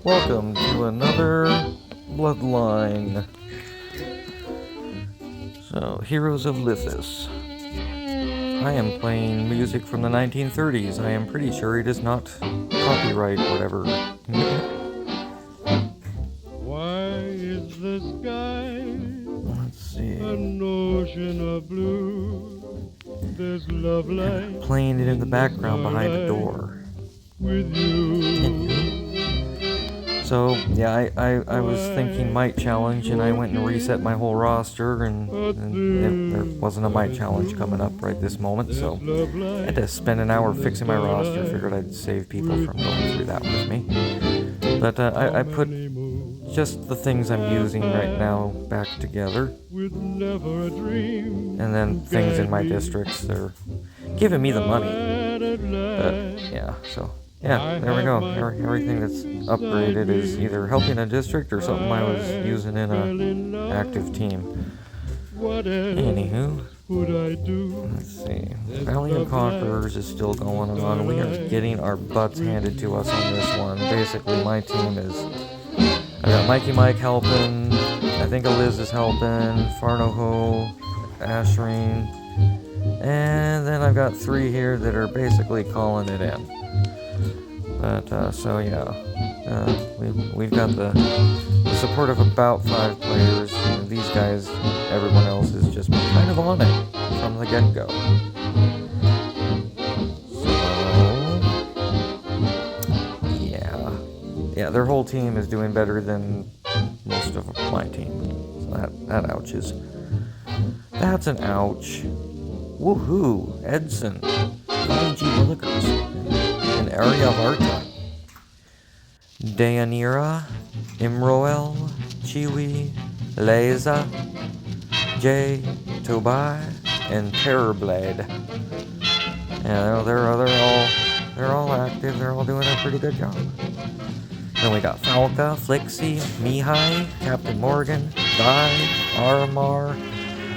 Welcome to another Bloodline. So, Heroes of Lithis. I am playing music from the 1930s. I am pretty sure it is not copyright whatever. Why is the sky Let's see. an ocean of blue? There's love like Playing it in the background behind a door. with you. So, yeah, I was thinking Might Challenge, and I went and reset my whole roster, and there wasn't a Might Challenge coming up right this moment, so I had to spend an hour fixing my roster. Figured I'd save people from going through that with me. But I put just the things I'm using right now back together, With never a dream. and then things in my districts, they're giving me the money. But, yeah, so... yeah, there we go. Everything that's upgraded is either helping a district or something I was using in an active team. Anywho, let's see. Valley of Conquerors is still going on. We are getting our butts handed to us on this one. Basically, my team is... I got Mikey Mike helping. I think Eliz is helping. Farnoho, Asherine. And then I've got 3 here that are basically calling it in. But, so yeah, we've got the support of about 5 players. And these guys, everyone else is just kind of on it from the get-go. So, yeah, their whole team is doing better than most of my team. So that ouches. That's an ouch. Woohoo, Edson, G. Willikers. Area of Arta, Deanira, Imroel, Chiwi, Leza, Jay, Tobai, and Terrorblade. Yeah, they're all active. They're all doing a pretty good job. Then we got Falca, Flixie, Mihai, Captain Morgan, Guy, Aramar,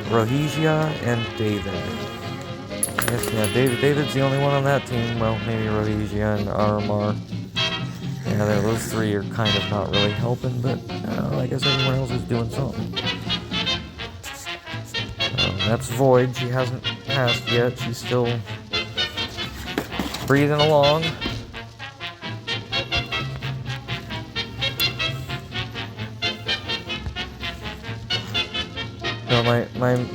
Rohisia, and David. Yeah, David's the only one on that team. Well, maybe Rhodesia and Aramar. Yeah, those 3 are kind of not really helping, but I guess everyone else is doing something. That's Void. She hasn't passed yet. She's still breathing along. So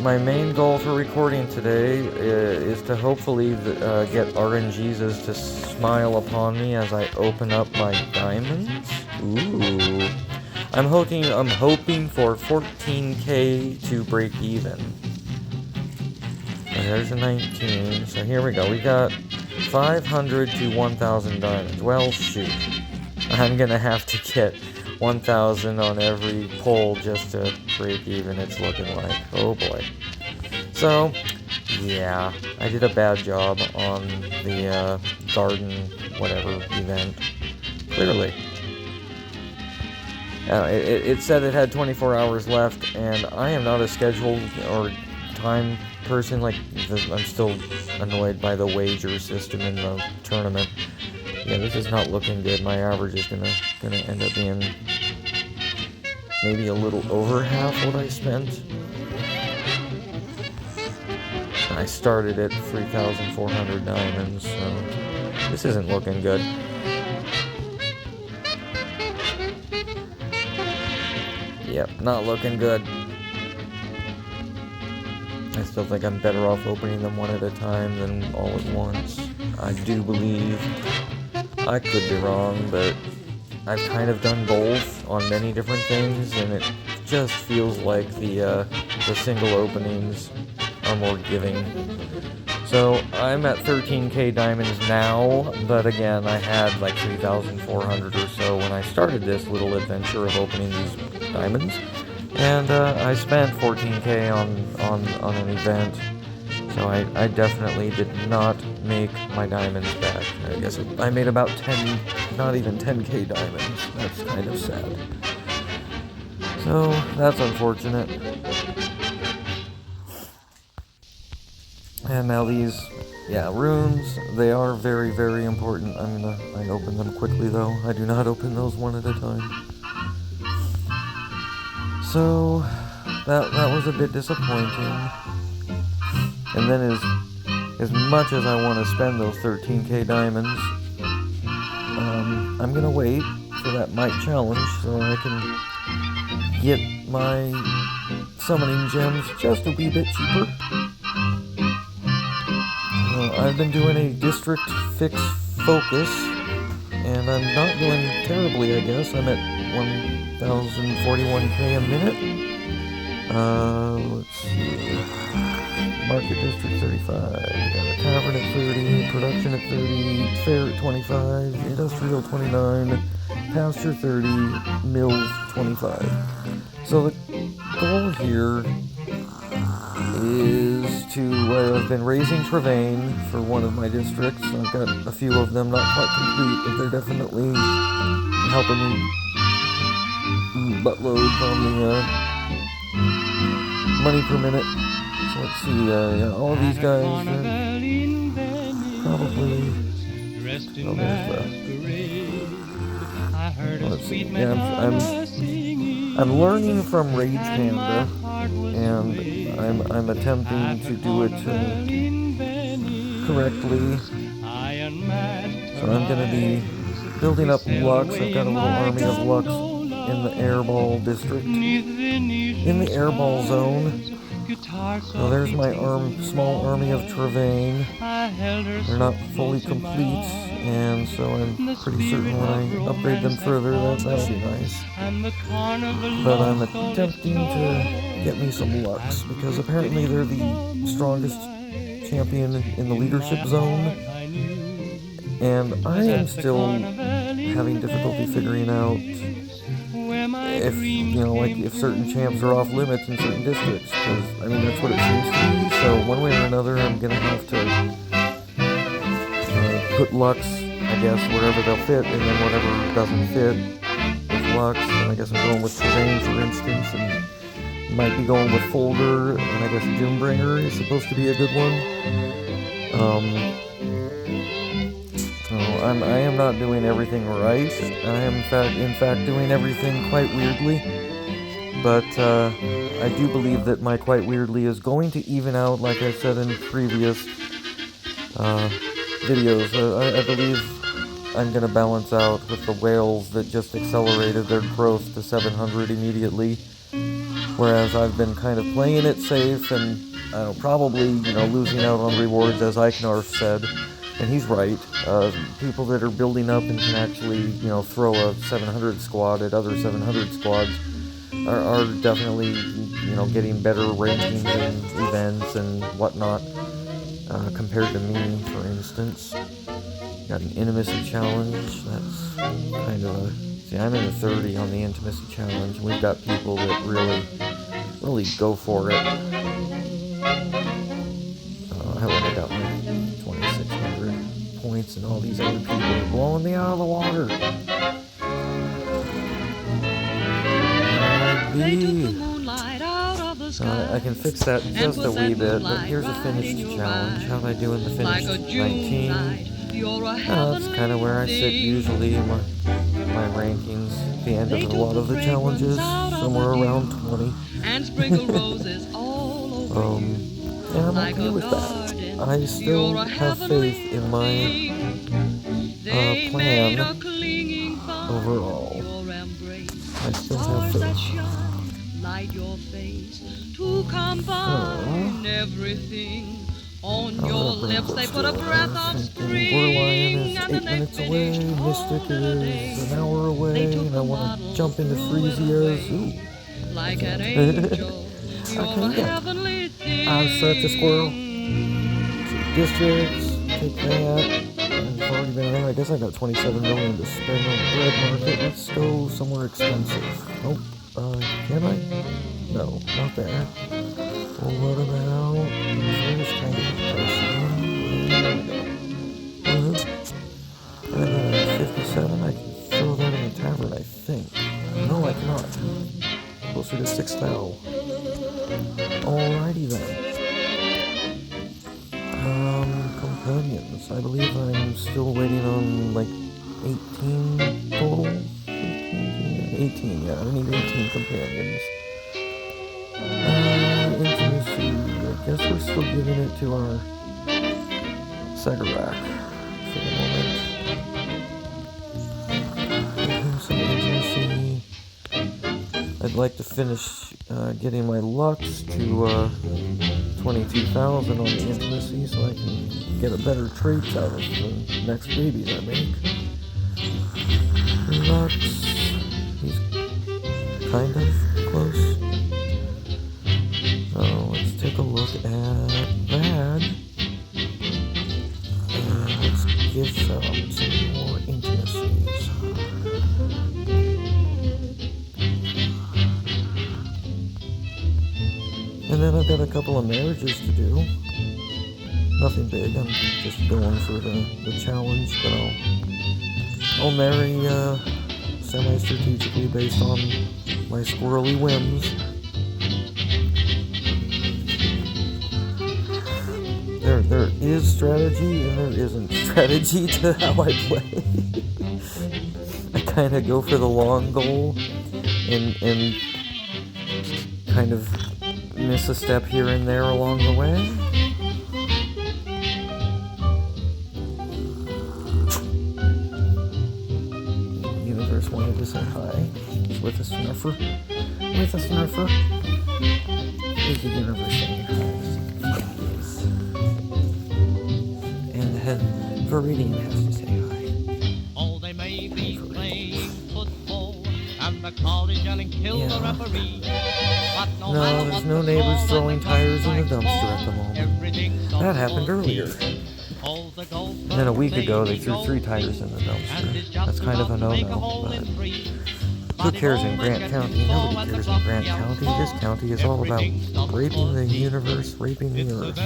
my main goal for recording today is to hopefully get RNGesus to smile upon me as I open up my diamonds. Ooh. I'm hoping for 14k to break even. So there's a 19. So here we go. We got 500 to 1,000 diamonds. Well, shoot. I'm gonna have to get 1,000 on every pull just to break even, it's looking like. Oh boy. So, yeah, I did a bad job on the garden whatever event. Clearly. It said it had 24 hours left, and I am not a scheduled or time person. Like, I'm still annoyed by the wager system in the tournament. Yeah, this is not looking good. My average is gonna end up being maybe a little over half what I spent. I started at 3,400 diamonds, so this isn't looking good. Yep, not looking good. I still think I'm better off opening them one at a time than all at once. I do believe. I could be wrong, but I've kind of done both on many different things, and it just feels like the single openings are more giving. So I'm at 13k diamonds now, but again, I had like 3,400 or so when I started this little adventure of opening these diamonds, and I spent 14k on an event. So I definitely did not make my diamonds back. I guess I made about 10, not even 10k diamonds. That's kind of sad. So that's unfortunate. And now these yeah, runes, they are very, very important. I open them quickly though. I do not open those one at a time. So, that was a bit disappointing. And then as much as I want to spend those 13k diamonds, I'm gonna wait for that might challenge so I can get my summoning gems just a wee bit cheaper. I've been doing a district fix focus, and I'm not doing terribly, I guess. I'm at 1041k a minute. Let's see. Market District 35, got a Tavern at 30, Production at 30, Fair at 25, Industrial 29, Pasture 30, Mills 25. So the goal here is to, I've been raising Travaine for one of my districts. I've got a few of them, not quite complete, but they're definitely helping me buttload on the money per minute. So let's see, yeah, all of these guys are probably, oh, let's see, yeah, I'm learning from Rage Panda, and I'm attempting to do it correctly. So I'm going to be building up Lux. I've got a little army of Lux in the Airball district, in the Airball zone. So there's my small army of Travaine. They're not fully complete, and so I'm pretty certain when I upgrade them further that'll be nice. But I'm attempting to get me some Lux, because apparently they're the strongest champion in the leadership zone. And I am still having difficulty figuring out if, like if certain champs are off limits in certain districts, because, that's what it seems to be. So one way or another, I'm going to have to put Lux, I guess, wherever they'll fit, and then whatever doesn't fit with Lux, and I guess I'm going with Terrain, for instance, and might be going with Folder, and I guess Doombringer is supposed to be a good one. I am not doing everything right. I am in fact doing everything quite weirdly. But I do believe that my quite weirdly is going to even out, like I said in previous videos. I believe I'm going to balance out with the whales that just accelerated their growth to 700 immediately. Whereas I've been kind of playing it safe and probably losing out on rewards, as Eichnar said. And he's right. People that are building up and can actually, throw a 700 squad at other 700 squads are definitely, getting better rankings and events and whatnot compared to me, for instance. Got an intimacy challenge. That's kind of see, I'm in the 30 on the intimacy challenge, and we've got people that really go for it. How have I got my 2,600 points, and all these other people are blowing me out of the water. I can fix that just a wee bit, but here's a finished challenge. How'd I do in the finished? 19. That's kind of where I sit usually in my rankings. At the end of a lot of the challenges, somewhere around 20. And I'm okay with that. I still have faith in my plan overall. I still have faith. On your lips they put a breath of spring. Bloodline is 8 minutes away, Mystic is an hour away, and I want to jump into Freezia's. Ooh. Like an angel, okay, I'll search a squirrel. Districts, take that. I've already been there. I guess I got 27 million to spend on the bread market. Let's go somewhere expensive. Nope. Can I? No, not there. Well, what about... There's kind of a person. There we go. 57, I can throw that in the tavern, I think. No, I cannot. Closer to 6,000. Alrighty then. Yes, I believe I'm still waiting on like 18 total. 18, yeah, I need 18 companions. Intimacy. I guess we're still giving it to our Segarak for the moment. Give him some intimacy. I'd like to finish getting my Lux to 22,000 on the intimacy so I can get a better traits out of the next babies I make. Lux, he's kind of close. So let's take a look at that. And let's give them some more intimacies. And then I've got a couple of marriages to do. Nothing big, I'm just going for the challenge, but I'll marry semi-strategically based on my squirrely whims. There is strategy and there isn't strategy to how I play. I kind of go for the long goal and kind of miss a step here and there along the way. The universe wanted to say hi. It's with a snuffer. With a snuffer. Is the universe saying hi? And then Viridian has to say hi. Oh, they may be playing football and the crowd is yelling kill the referee. But no, there's no neighbors throwing tires in the dumpster at the moment. That happened earlier. And then a week ago they threw 3 tires in the dumpster. That's kind of a no-no, but who cares in Grant County? Nobody cares in Grant County. This county is all about raping the universe, raping the earth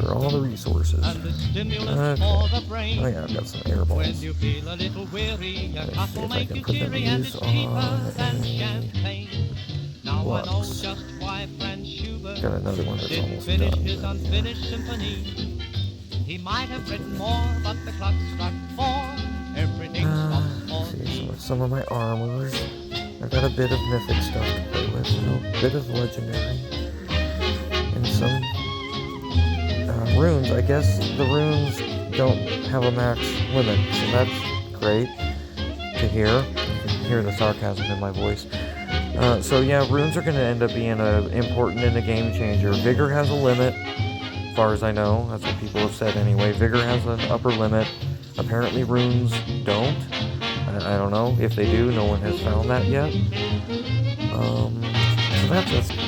for all the resources. Okay. Oh yeah, I've got some air balls. Let's see if I can put them to use on a Lux. Got another one that's almost done. He might have written more, but the clock struck 4. See, some of my armors. I've got a bit of mythic stuff to play with, a bit of legendary, and some runes. I guess the runes don't have a max limit, so that's great to hear. You can hear the sarcasm in my voice. So yeah, runes are going to end up being important in a game changer. Vigor has a limit, as far as I know. That's what people have said anyway. Vigor has an upper limit. Apparently runes don't. I don't know. If they do, no one has found that yet. So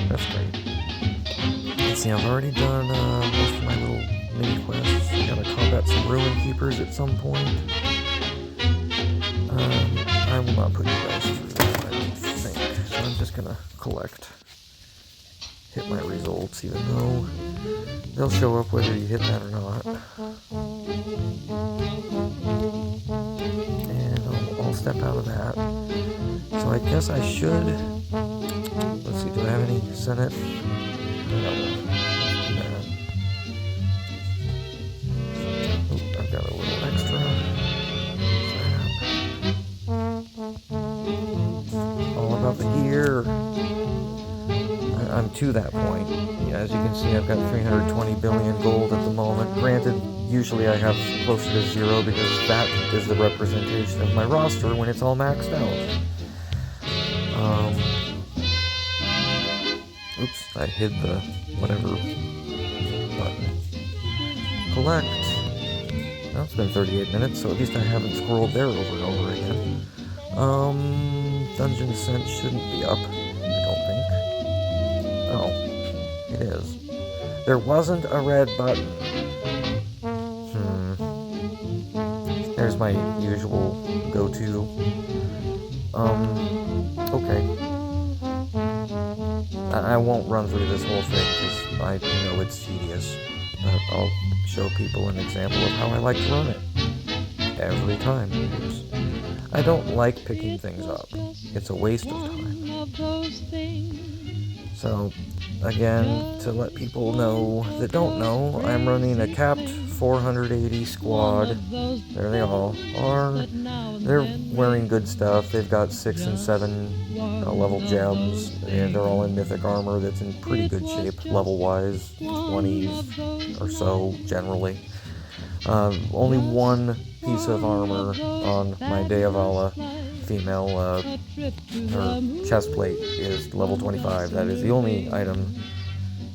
that's great. Let's see, I've already done most of my little mini quests. I gotta combat some ruin keepers at some point. I will not put you guys through that, I don't think. So I'm just gonna hit my results, even though they'll show up whether you hit that or not. And I'll step out of that. So I guess I should. Let's see, do I have any Senate? No. I've got a little extra. All about the gear. I'm to that point. Yeah, as you can see, I've got 320 billion gold at the moment. Granted, usually I have closer to 0 because that is the representation of my roster when it's all maxed out. Oops, I hid the whatever button. Collect. Well, it's been 38 minutes, so at least I haven't scrolled there over and over again. Dungeon Ascent shouldn't be up, I don't think. Oh, it is. There wasn't a red button. There's my usual go-to. Okay. I won't run through this whole thing because I know it's tedious. But I'll show people an example of how I like to run it. Every time. I don't like picking things up. It's a waste of time. So, again, to let people know that don't know, I'm running a capped 480 squad. There they all are. They're wearing good stuff. They've got 6 and 7 level gems, and they're all in mythic armor that's in pretty good shape level-wise, 20s or so generally. Only one piece of armor on my Day of Allah female her chest plate is level 25. That is the only item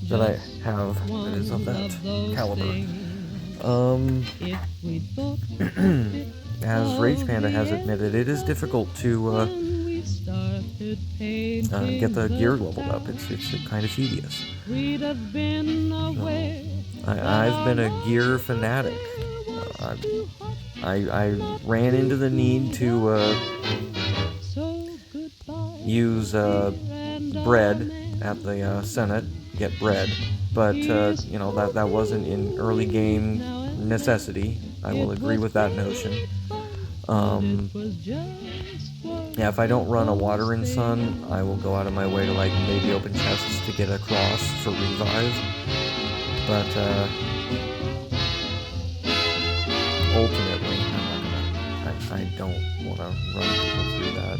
that I have that is of that caliber. As Rage Panda has admitted, it is difficult to get the gear leveled up. It's kind of tedious. I've been a gear fanatic. I ran into the need to use bread at the Senate, get bread, but that wasn't in early game necessity. I will agree with that notion. Yeah, if I don't run a Water and Sun, I will go out of my way to maybe open chests to get a cross for revive. But ultimately, I don't want to run people through that.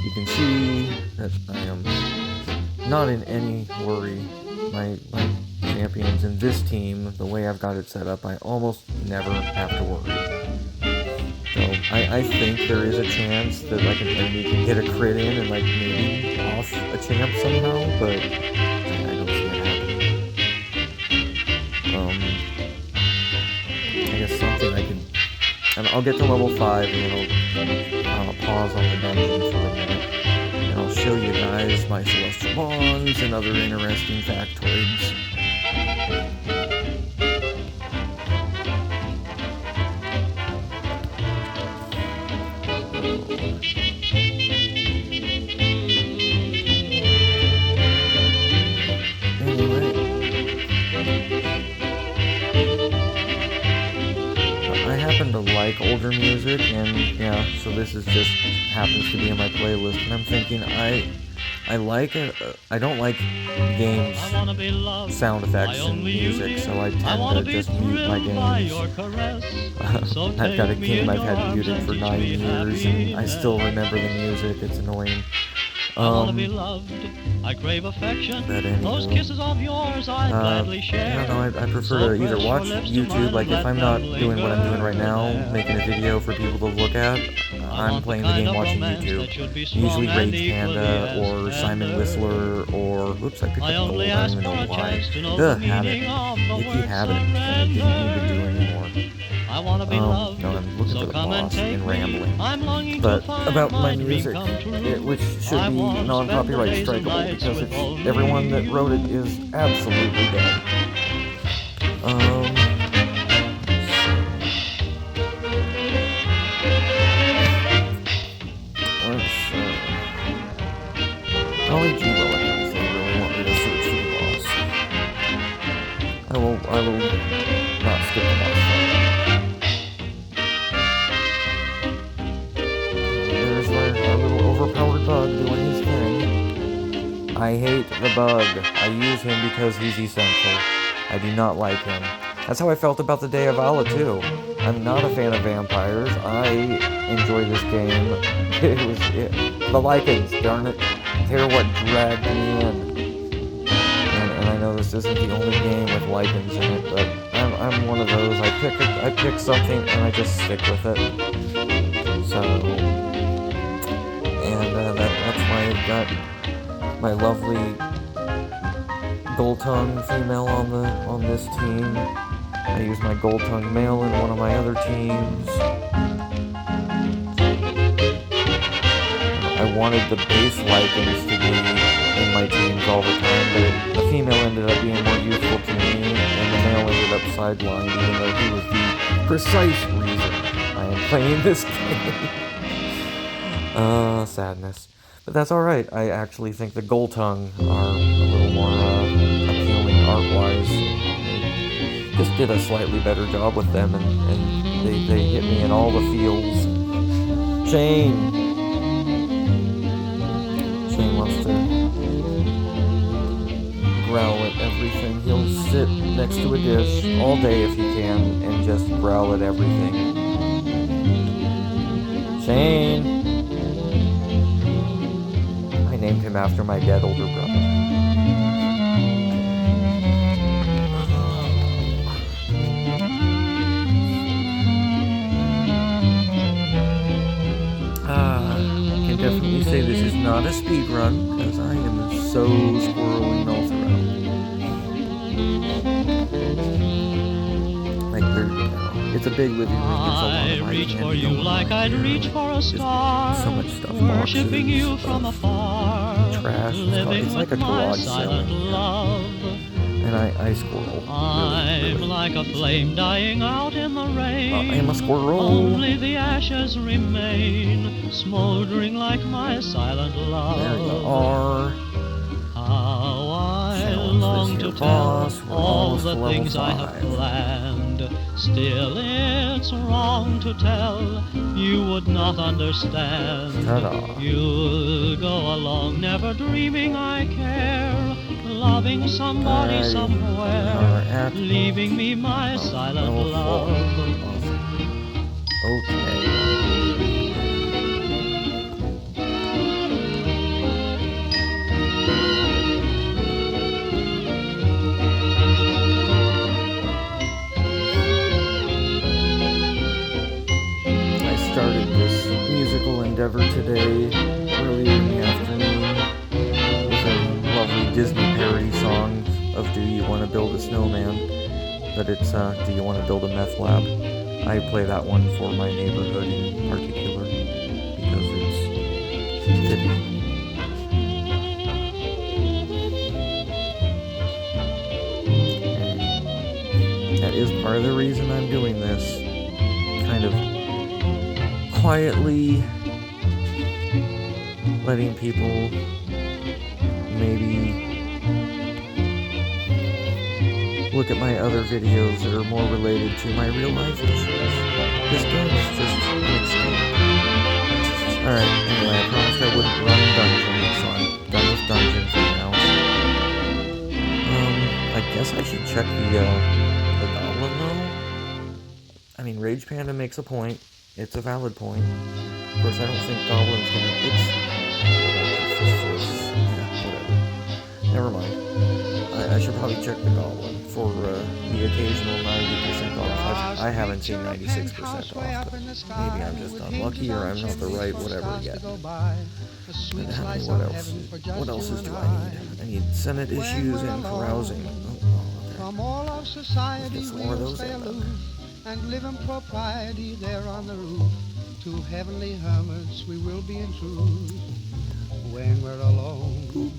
You can see that I am not in any worry. My champions in this team, the way I've got it set up, I almost never have to worry. So I think there is a chance that an enemy can get a crit in and maybe off a champ somehow, but I don't see it happening. I guess something I can, and I'll get to level 5 and then I'll pause on the dungeon for a minute, and I'll show you guys my celestial bonds and other interesting factoids. To like older music, and yeah, so this is just happens to be in my playlist, and I'm thinking I don't like games sound effects and music, so I tend to just mute my games. I've got a game I've had muted for 9 years, and I still remember the music. It's annoying. I crave affection. Those kisses of yours I gladly share. I prefer to either watch YouTube, if I'm not doing what I'm doing right now, making a video for people to look at, I'm playing the game watching YouTube. Usually Rage Panda or Simon Whistler or oops, I picked up gold. I don't even know why. Habit. Icky habit. I didn't need to do anymore. I'm looking for the boss in rambling. But about my music, which should be non-copyright strikeable because everyone that wrote it is absolutely dead. Golly gee willikers, they really want me to search for the boss. I will not skip the boss fight. Overpowered bug doing his thing. I hate the bug. I use him because he's essential. I do not like him. That's how I felt about the Day of Allah too. I'm not a fan of vampires. I enjoy this game. The lichens, darn it. They're what dragged me in. And I know this isn't the only game with lichens in it, but I'm one of those. I pick something and I just stick with it. So. And that's why I've got my lovely gold tongue female on this team. I use my gold tongue male in one of my other teams. I wanted the base lichens to be in my teams all the time, but the female ended up being more useful to me, and the male ended up sidelined, even though he was the precise reason I am playing this game. Sadness. But that's alright. I actually think the gold tongue are a little more appealing art-wise. Just did a slightly better job with them, and they hit me in all the fields. Shane wants to everything. He'll sit next to a dish all day if he can and just growl at everything. Shane! I named him after my dead older brother. I can definitely say this is not a speed run because I am so squirreling all throughout. Like it's a big living room. There's a lot of I reach for you going like on I'd here. reach for a star, So much stuff, worshiping boxes, you from afar, trash. living It's like a with my garage sale. silent love. And I squirrel. I'm Really. like a flame dying out in the rain. I am a squirrel. Only the ashes remain, smoldering like my silent love. There you are. How I Challenge long this to here tell boss. We're all almost the to things level I have 5. planned. Still, it's wrong to tell. You would not understand. Ta-da. You'll go along, never dreaming I care. Loving somebody We are somewhere, at leaving me my silent level 4. love. Awesome. Okay. I started this musical endeavor today, earlier in the afternoon, with a lovely Disney parody song of Do You Want to Build a Snowman? But it's Do You Want to Build a Meth Lab? I play that one for my neighborhood in particular because it's fitting. And that is part of the reason I'm doing this. Kind of quietly letting people maybe look at my other videos that are more related to my real life issues. This game is just an escape. Alright, anyway, I promised I wouldn't run dungeons, so I'm done with dungeons for now. I guess I should check the goblin though. I mean, Rage Panda makes a point. It's a valid point. Of course, I don't think Goblin's gonna... whatever. Never mind. I should probably check the Goblin for the occasional 90% off. I haven't seen 96% off, but maybe I'm just unlucky or I'm not the right whatever yet. And how many, what else do I need? I need Senate issues and carousing. Oh, okay. Let's get some more of those in then. And live in propriety there on the roof. Two heavenly hermits we will be in truth. When we're alone,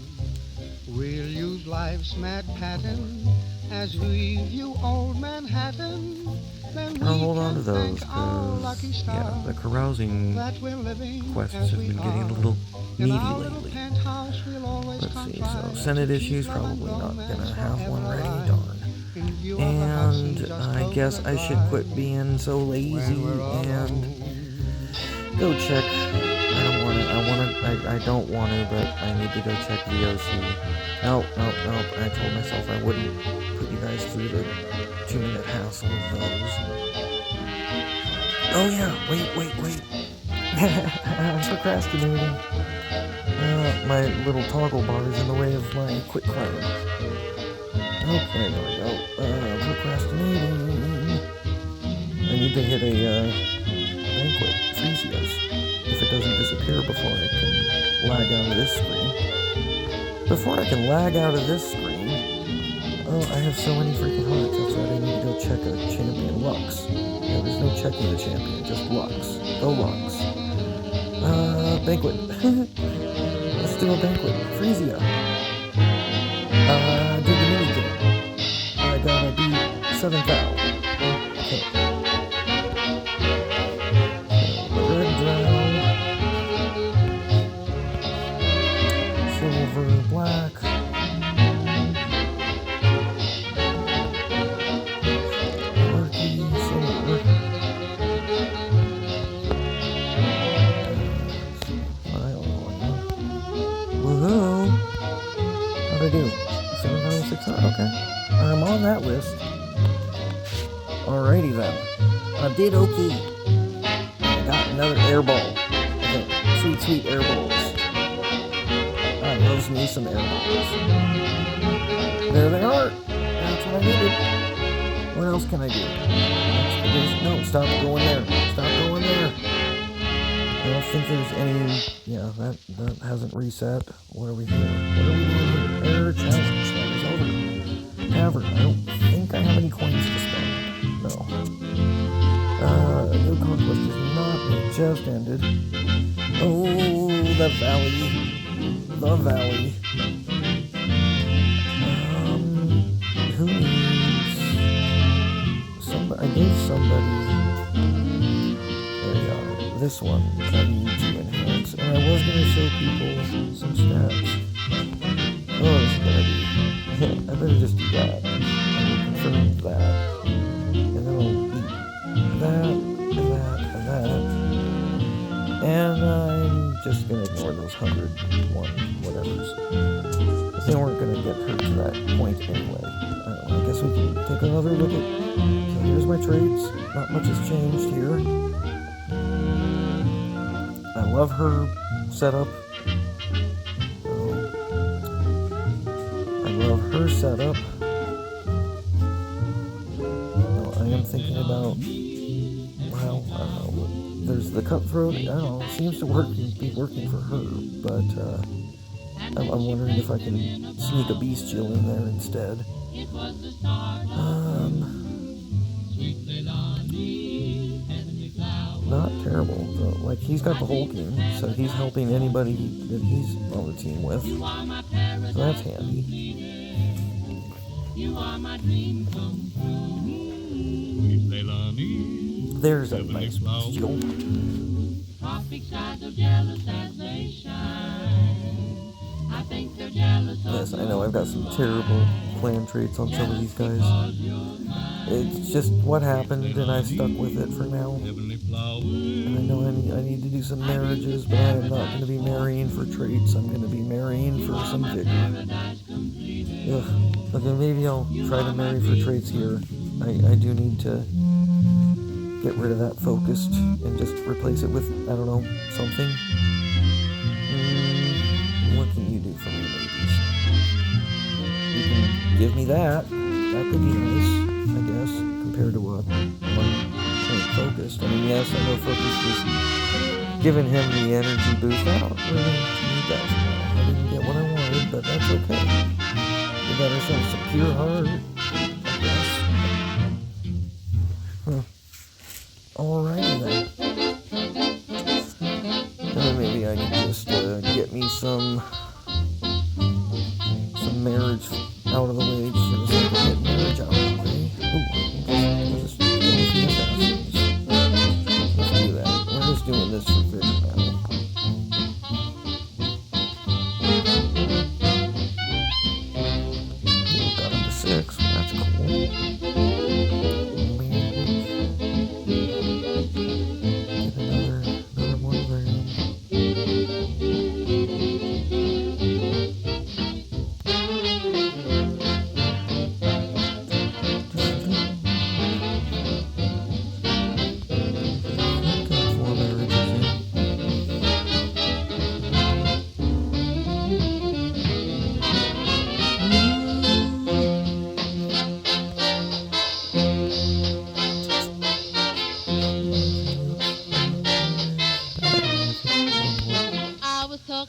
we'll use life's mad pattern as we view old Manhattan. Then I'll hold on to those, because, yeah, the carousing quests have been getting a little meaty lately. Let's see, so Senate issues, probably not gonna have one ready, darn. And I guess I should quit being so lazy and go check. I don't want to, but I need to go check VOC. Nope. I told myself I wouldn't put you guys through the 2-minute hassle of those. Oh yeah, wait. I'm procrastinating. My little toggle bar is in the way of my quick claim. Okay, there we go. Procrastinating. I need to hit a banquet, Fresia's, if it doesn't disappear before I can lag out of this screen. Before I can lag out of this screen, oh, I have so many freaking hearts. That's right, I need to go check a champion, Lux. Yeah, there's no checking the champion, just Lux. Go Lux. Banquet. Let's do a banquet. Fresia. Do the minigame. I gotta beat 7 Val. Okay. Red brown. Silver black. Murky silver. Woohoo! How'd I do? 7,600? Okay. that list. Alrighty then. I did okay. I got another air ball. Okay. Sweet, sweet air balls. I loves me some air balls. There they are. That's what I needed. What else can I do? No, stop going there. Stop going there. I don't think there's any... Yeah, that hasn't reset. What are we doing? What are we doing here? Air challenge. That is over. Tavern. I don't think I have any coins to spend. No. New conquest is not. It just ended. Oh, the valley. The valley. Who needs... Somebody... I gave somebody... There you are. This one I need to enhance. And I was going to show people some stats. Oh, this is going to be... I better just do that. I will confirm that. And then I'll eat that, and that, and that. And I'm just going to ignore those 101 whatevers. Because they weren't going to get her to that point anyway. I guess we can take another look at... So here's my traits. Not much has changed here. I love her setup. I love her setup. No, I am thinking about... Well, I don't know. There's the cutthroat. I don't know. It seems to be working for her, but I'm wondering if I can sneak a bestial in there instead. Not terrible. So, like, he's got the whole team, so he's helping anybody that he's on the team with. So that's handy. There's a nice bestial. Yes, I know I've got some terrible clan traits on some of these guys. It's just what happened, and I've stuck with it for now. And I know I need to do some marriages, but I am not going to be marrying for traits. I'm going to be marrying for some vigor. Ugh. Okay, maybe I'll try to marry for traits here. I do need to get rid of that focused and just replace it with, I don't know, something. What can you do for me, ladies? You can give me that. That could be nice, I guess, compared to what one focused. I mean, yes, I know focused is giving him the energy boost. I don't really need that. I didn't get what I wanted, but that's okay. We got ourselves some pure heart, I guess. Alrighty then. And then maybe I can just get me some marriage out of the way for the sake of getting marriage out of the way. Ooh, we'll just go with the assassins. Let's do that. We're just doing this for fish now. Got up to 6. That's cool. Get another one there.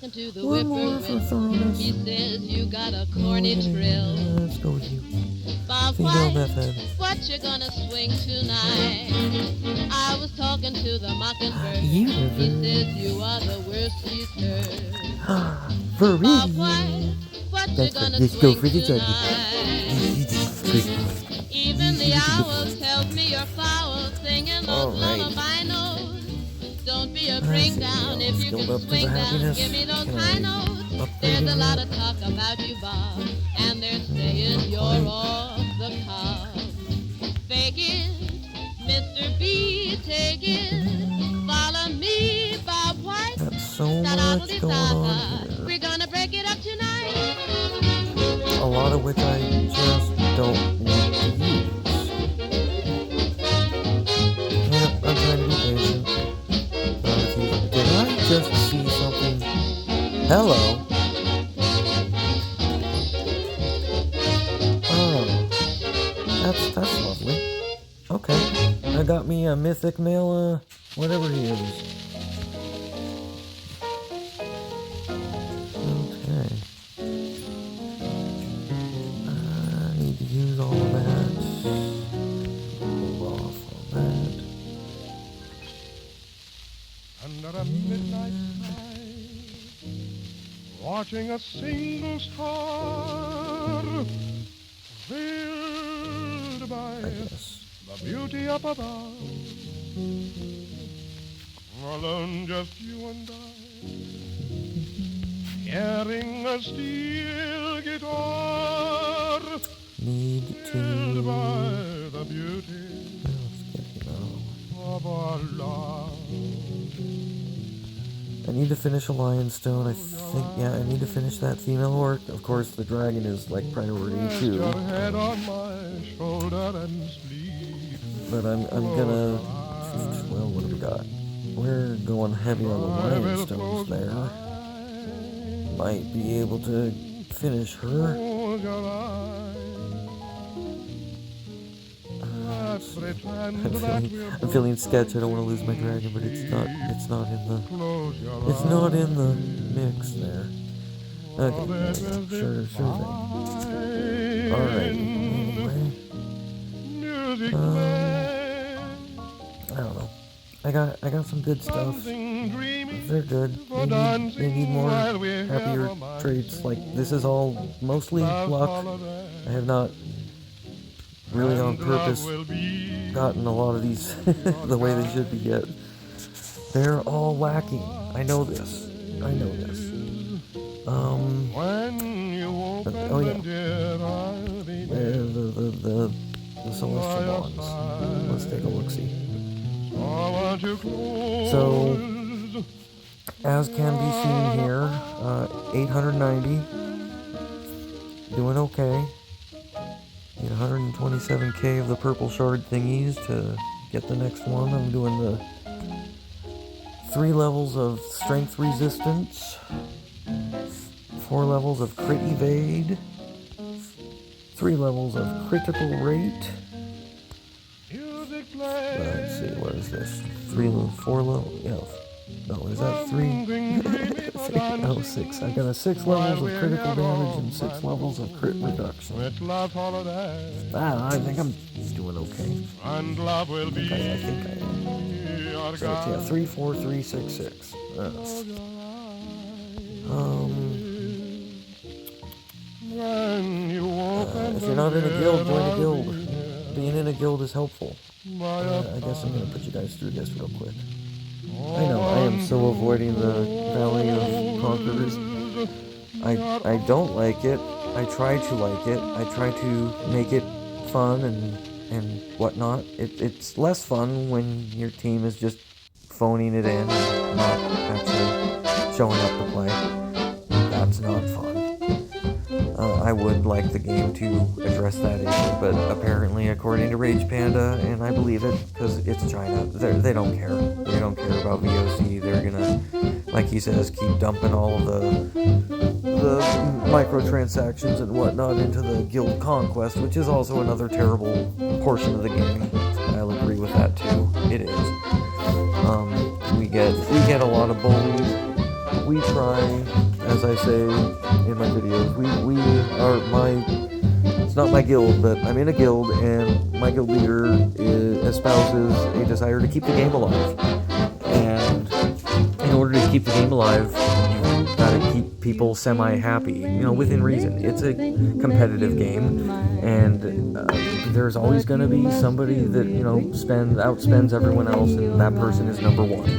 To the One more for whippoorwill. thoroughness. He says you got a corny trill. Let's go with you. Bob Female White, method. what you gonna swing tonight? I was talking to the mockingbird. You He says you are the worst he's heard. For Bob real. White, what you That's gonna right. Let's go swing for the judge. tonight? Even the owls tells me you're foul, singing those Alright. lullaby notes. Don't be a bring down if you Skilled can up to swing the down. happiness. Give me those Can high I notes. upgrade There's a him lot yet? of talk about you, Bob, and they're saying you're off the cob. Fake it, Mr. B, take it. Follow me, Bob White. Got so much going on here. We're gonna break it up tonight. A lot of which I just don't want just see something. Hello. Oh, that's lovely. Okay, I got me a mythic male, whatever he is. Okay. I need to use all of that. Hold off on that. Under a midnight sky, watching a single star, filled by I guess. the beauty up above. Alone, just you and I, carrying a steel guitar, Need filled to. by the beauty Let's get of our love. I need to finish a Lion's Stone. I think, yeah, I need to finish that female orc. Of course, the dragon is like priority Rest too. your head on my shoulder and sleep. But I'm gonna. Well, what do we got? We're going heavy on the Lion's Stones there. Might be able to finish her. Close your eyes. Let's pretend that we're I'm feeling sketch. I don't want to lose my dragon, but it's not in the. close your It's not in the mix there. Okay, there we go. Sure thing. Alright. Anyway, music I don't know. I got some good stuff. They're good. They need more happier traits. Like, this is all mostly luck. I have not really on purpose gotten a lot of these the way they should be yet. They're all lacking. I know this. Oh yeah. The celestial bonds. Let's take a look-see. So, as can be seen here, 890. Doing okay. Need 127k of the purple shard thingies to get the next one. I'm doing the 3 levels of strength resistance, 4 levels of crit evade, 3 levels of critical rate. Let's see, what is this? 4 level, yeah. No, is that 3? Oh, 6. I got 6 levels of critical damage and 6 levels of crit reduction. I think I'm doing okay. I think I am. So it's, yeah, 3, 4, 3, 6, 6. If you're not in a guild, join a guild. Being in a guild is helpful. I guess I'm going to put you guys through this real quick. I know, I am so avoiding the Valley of Conquerors. I don't like it. I try to like it. I try to make it fun and whatnot. It's less fun when your team is just phoning it in and not actually showing up to play. That's not fun. I would like the game to address that issue, but apparently, according to Rage Panda, and I believe it because it's China, they don't care. They don't care about VOC. They're gonna, like he says, keep dumping all of the microtransactions and whatnot into the guild conquest, which is also another terrible portion of the game. I'll agree with that too. It is. We get a lot of bullies. We try, as I say in my videos, it's not my guild, but I'm in a guild, and my guild leader espouses a desire to keep the game alive. And in order to keep the game alive, you've got to keep people semi-happy, within reason. It's a competitive game, and there's always going to be somebody that, outspends everyone else, and that person is number 1.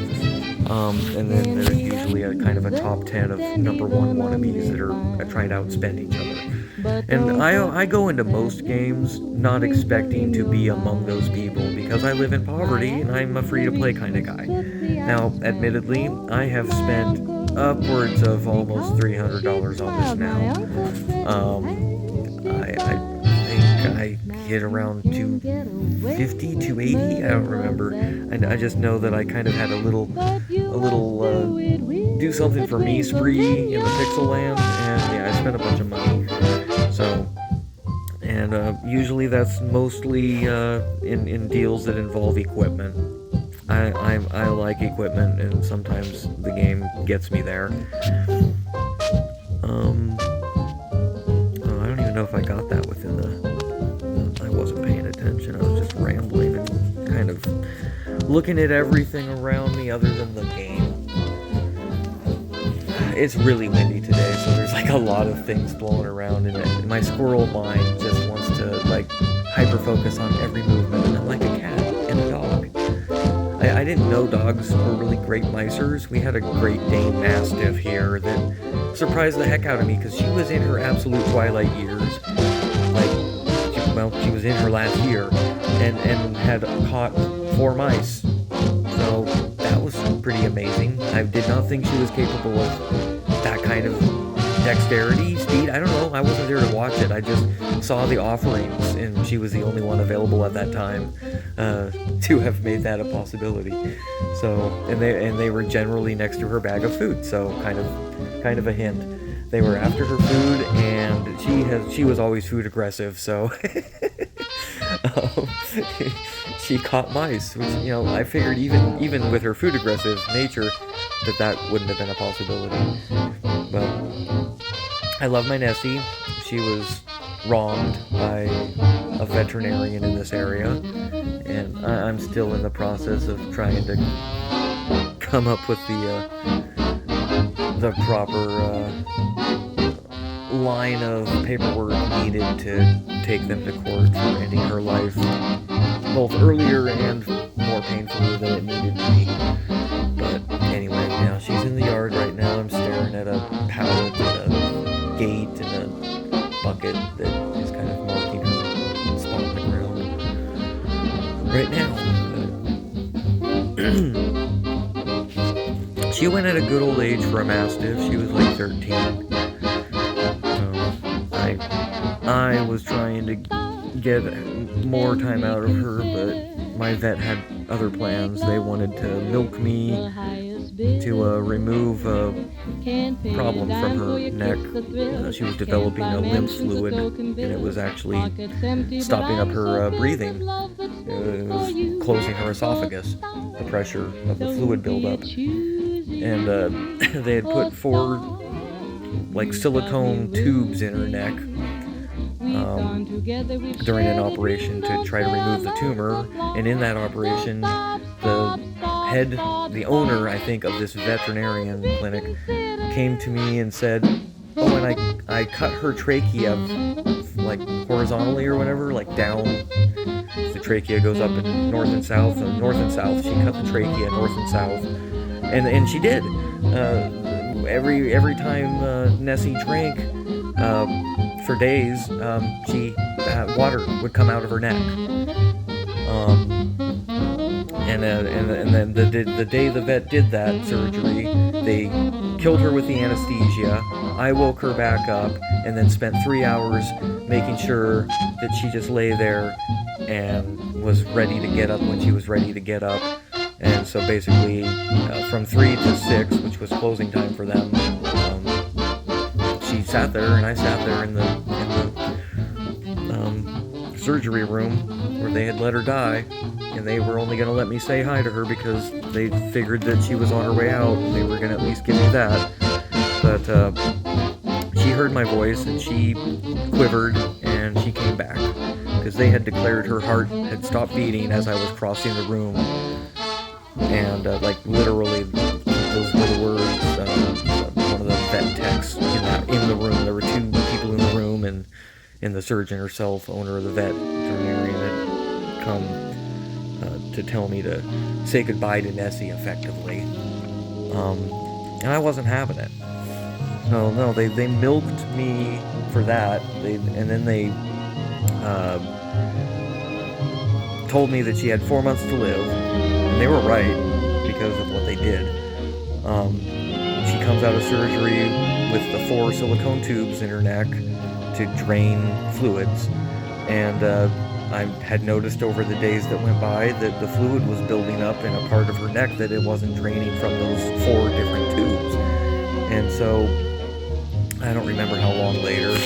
And then there's usually a kind of a top 10 of number 1 wannabes that are trying to outspend each other. And I go into most games not expecting to be among those people because I live in poverty and I'm a free-to-play kind of guy. Now, admittedly, I have spent upwards of almost $300 on this now. I think I hit around 250, 280, I don't remember. And I just know that I kind of had a little little do something for me spree in the Pixel Land, and yeah, I spent a bunch of money. So, and usually that's mostly in deals that involve equipment. I like equipment, and sometimes the game gets me there. I don't even know if I got that within the. I wasn't paying attention. I was just rambling and kind of looking at everything around me other than the game. It's really windy today, so there's like a lot of things blowing around, and my squirrel mind just wants to like hyper focus on every movement, and I'm like a cat and a dog. I didn't know dogs were really great micers. We had a Great Dane Mastiff here that surprised the heck out of me because she was in her absolute twilight years. She was in her last year and had caught 4 mice. So that was pretty amazing. I did not think she was capable of that kind of dexterity, speed. I don't know. I wasn't there to watch it. I just saw the offerings, and she was the only one available at that time to have made that a possibility. So, and they were generally next to her bag of food. So kind of a hint. They were after her food, and she was always food aggressive. So she caught mice, which, you know, I figured even with her food aggressive nature that wouldn't have been a possibility. But I love my Nessie. She was wronged by a veterinarian in this area, and I'm still in the process of trying to come up with the proper line of paperwork needed to take them to court for ending her life both earlier and more painfully than it needed to be. But anyway, yeah, she's in the yard right now. I'm staring at a pallet and a gate and a bucket that is kind of marking her spot on the ground right now. She went at a good old age for a Mastiff. She was like 13. I was trying to get more time out of her, but my vet had other plans. They wanted to milk me to remove a problem from her neck. She was developing a lymph fluid, and it was actually stopping up her breathing. It was closing her esophagus, the pressure of the fluid buildup. And they had put 4 like silicone tubes in her neck during an operation to try to remove the tumor, and in that operation the owner, I think, of this veterinarian clinic came to me and said, oh, and I cut her trachea like horizontally or whatever, like down. The trachea goes up in north and south, she cut the trachea north and south, and she did. Every time Nessie drank for days, water would come out of her neck. And then the day the vet did that surgery, they killed her with the anesthesia. I woke her back up and then spent 3 hours making sure that she just lay there and was ready to get up when she was ready to get up. And so basically, from 3 to 6, which was closing time for them, she sat there and I sat there in the surgery room where they had let her die, and they were only going to let me say hi to her because they figured that she was on her way out, and they were going to at least give me that. But she heard my voice, and she quivered, and she came back because they had declared her heart had stopped beating as I was crossing the room. And like literally those were the words. One of the vet techs in the room. There were 2 people in the room, and the surgeon herself, owner of the veterinarian, had come to tell me to say goodbye to Nessie effectively. And I wasn't having it. No, they milked me for that. And then they told me that she had 4 months to live. And they were right because of what they did. She comes out of surgery with the 4 silicone tubes in her neck to drain fluids, and I had noticed over the days that went by that the fluid was building up in a part of her neck that it wasn't draining from those 4 different tubes. And so, I don't remember how long later,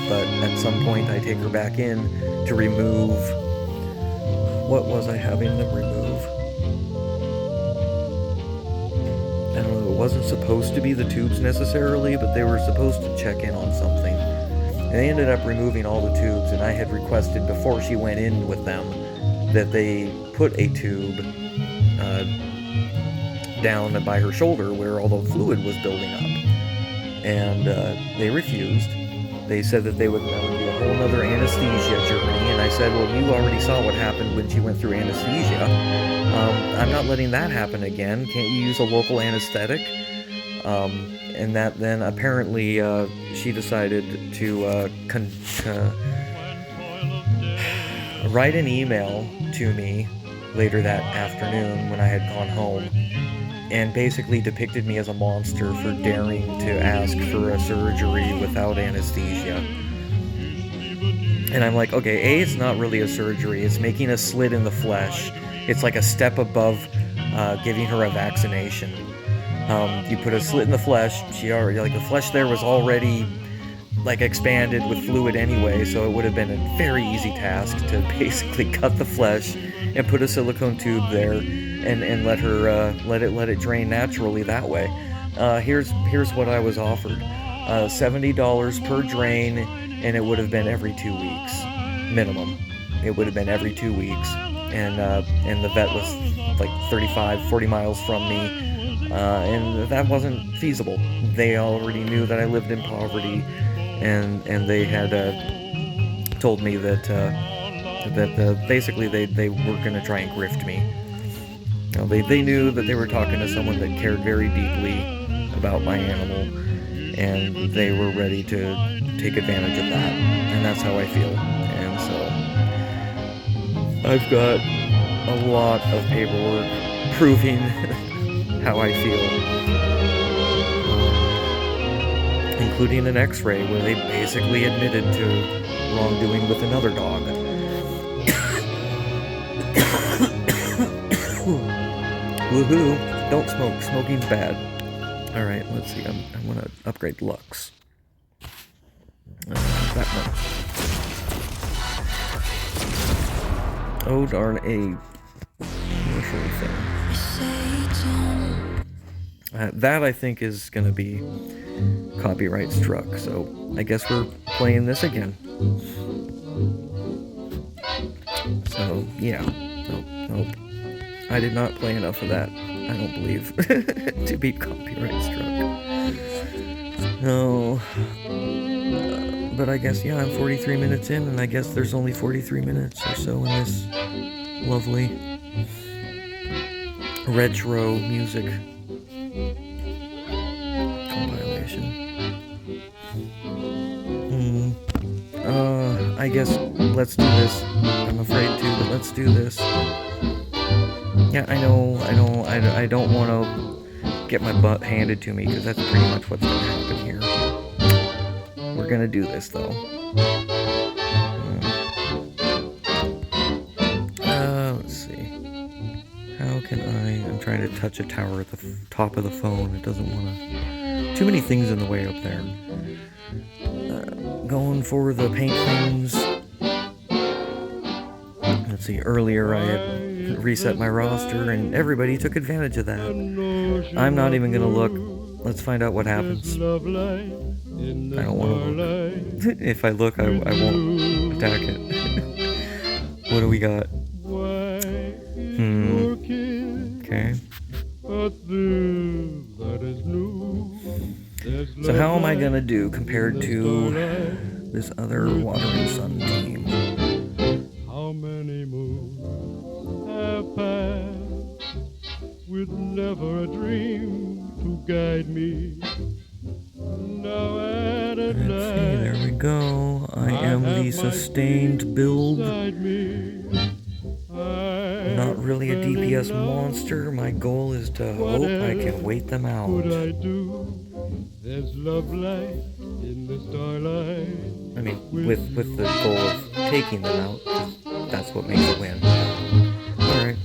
but at some point I take her back in to remove... What was I having them remove? I don't know, it wasn't supposed to be the tubes necessarily, but they were supposed to check in on something. And they ended up removing all the tubes, and I had requested before she went in with them that they put a tube down by her shoulder where all the fluid was building up. And they refused. They said that that would be a whole other anesthesia journey, and I said, well, you already saw what happened when she went through anesthesia. I'm not letting that happen again. Can't you use a local anesthetic? And that then apparently she decided to write an email to me later that afternoon when I had gone home, and basically depicted me as a monster for daring to ask for a surgery without anesthesia. And I'm like, okay, A, it's not really a surgery, it's making a slit in the flesh. It's like a step above giving her a vaccination. You put a slit in the flesh, she already, like, the flesh there was already like expanded with fluid anyway, so it would have been a very easy task to basically cut the flesh and put a silicone tube there and let her let it drain naturally that way. Here's what I was offered: $70 per drain, and it would have been every 2 weeks minimum. It would have been every 2 weeks, and the vet was like 35-40 miles from me, and that wasn't feasible. They already knew that I lived in poverty, and they had told me that basically they were going to try and grift me. You know, they knew that they were talking to someone that cared very deeply about my animal, and they were ready to take advantage of that, and that's how I feel. And so I've got a lot of paperwork proving how I feel, including an x-ray where they basically admitted to wrongdoing with another dog. Woohoo! Don't smoke. Smoking's bad. Alright, let's see. I'm gonna upgrade Lux. That one. Oh, darn a commercial thing. That, I think, is gonna be copyright struck, so I guess we're playing this again. So, yeah. Nope. I did not play enough of that, I don't believe, to be copyright struck. No. But I guess, yeah, I'm 43 minutes in, and I guess there's only 43 minutes or so in this lovely retro music compilation. I guess let's do this. I'm afraid to, but let's do this. Yeah, I know, I don't want to get my butt handed to me, because that's pretty much what's going to happen here. We're going to do this, though. Let's see. How can I'm trying to touch a tower at the top of the phone. It doesn't want to... Too many things in the way up there. Going for the paint things. Let's see, earlier I had reset my roster, and everybody took advantage of that. I'm not even gonna look. Let's find out what happens. I don't want to look. If I look, I won't attack it. What do we got? Okay. So how am I gonna do compared to this other Water and Sun team? How many moons have passed with never a dream to guide me? Now at Let's see, last, there we go. I am the sustained build. Not really a DPS monster. My goal is to hope I can wait them out. what I do? There's love light in the starlight. I mean, with the goal of taking them out. that's what makes it win. Alright.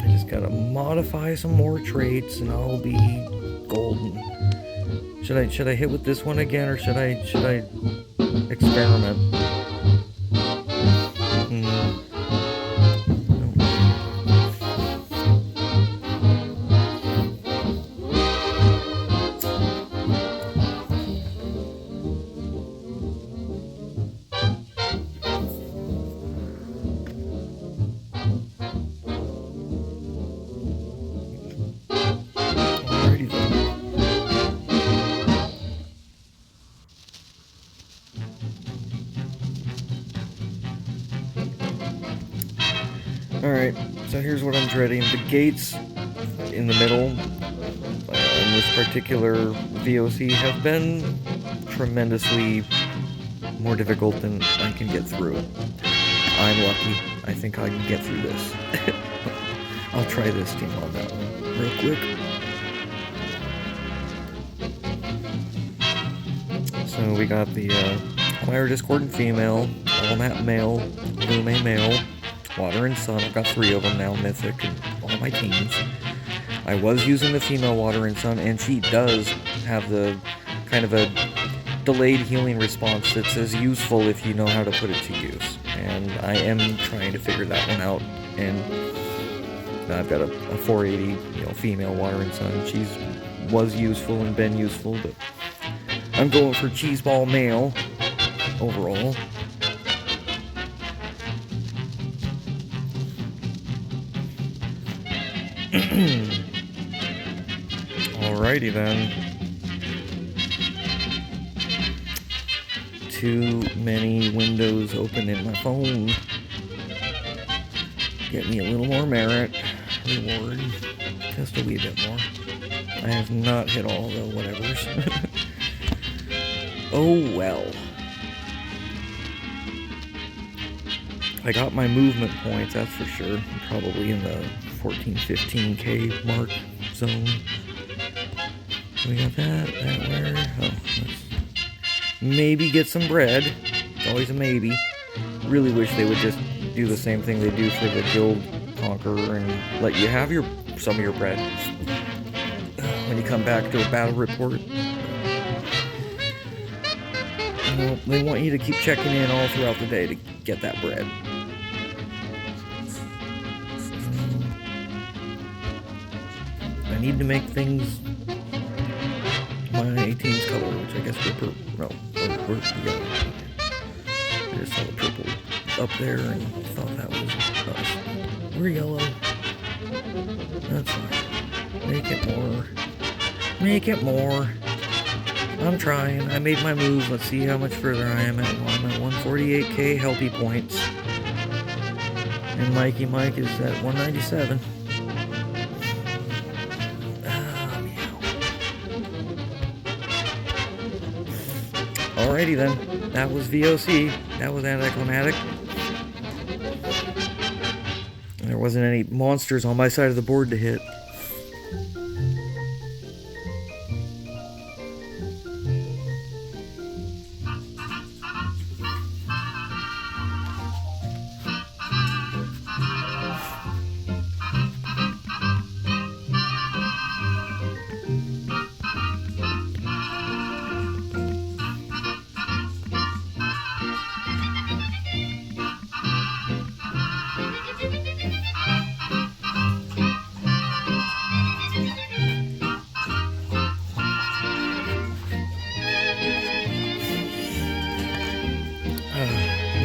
I just gotta modify some more traits and I'll be golden. Should I hit with this one again, or should I experiment? Alrighty then. Alright, so here's what I'm dreading. The gates in the middle in this particular VOC have been tremendously more difficult than I can get through. I'm lucky. I think I can get through this. I'll try this team on that one real quick. So we got the Choir Discordant Female, All Map Male, Lume Male, Water and Sun. I've got 3 of them now, Mythic, and all my teams. I was using the female Water and Sun, and she does have the kind of a delayed healing response that's as useful if you know how to put it to use. And I am trying to figure that one out. And I've got a 480, female Water and Sun. She's was useful and been useful, but I'm going for Cheeseball Male overall. Alrighty then. Too many windows open in my phone. Get me a little more merit. Reward. Just a wee bit more. I have not hit all the whatevers. Oh well. I got my movement points, that's for sure. Probably in the 14-15k mark zone. We got that where? Oh, let's maybe get some bread. It's always a maybe. Really wish they would just do the same thing they do for the Guild Conqueror and let you have some of your bread when you come back to a battle report. They want you to keep checking in all throughout the day to get that bread. I need to make things my 18's color, which I guess we're purple. No, we're yellow. I just saw the purple up there and thought that was us. We're yellow. That's fine. Make it more. Make it more. I'm trying. I made my move. Let's see how much further I am at. I'm at 148k healthy points. And Mikey Mike is at 197. Alrighty then. That was VOC. That was anticlimactic. There wasn't any monsters on my side of the board to hit.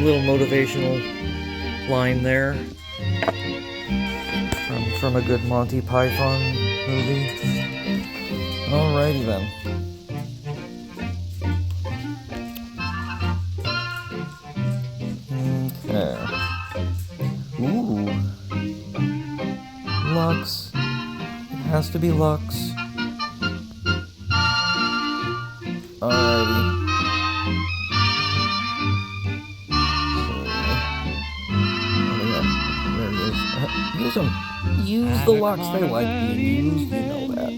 Little motivational line there from a good Monty Python movie. Alrighty then. Okay. Ooh. Lux. It has to be Lux. Alrighty. Use them. Use the Lux. They like being used. You know that.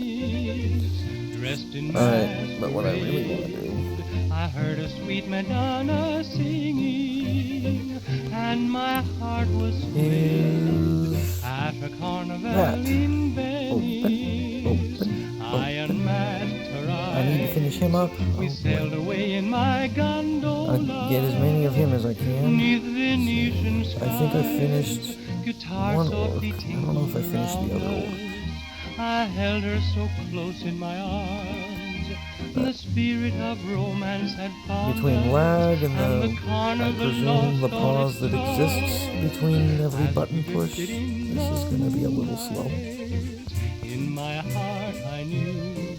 Alright, but what I really want to do I heard a sweet Madonna singing, and my heart was filled. Is At a carnival that in open? Venice, I unmasked her I need to eyes. finish him up. We sailed away in my gondola. I'll get as many of him as I can. Neath Venetian skies, I think I finished guitar one softly orc. I don't know if I finished the other orc. I held her so close in my arms. The spirit of romance had found Between us, lag and the I carnival presume lost the all pause its that exists charm. between every As button we push, drifted in this is going to be a little slow. In my heart I knew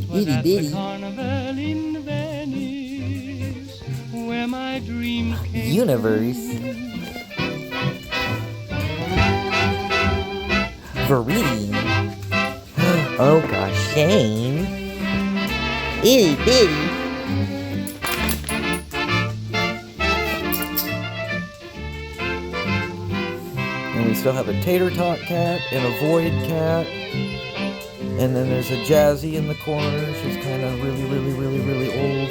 'twas Itty at bitty. the carnival in Venice where my dreams came Universe. Viridian. Oh gosh, Shane. Itty bitty. And we still have a tater tot cat and a void cat. And then there's a Jazzy in the corner. She's kind of really old.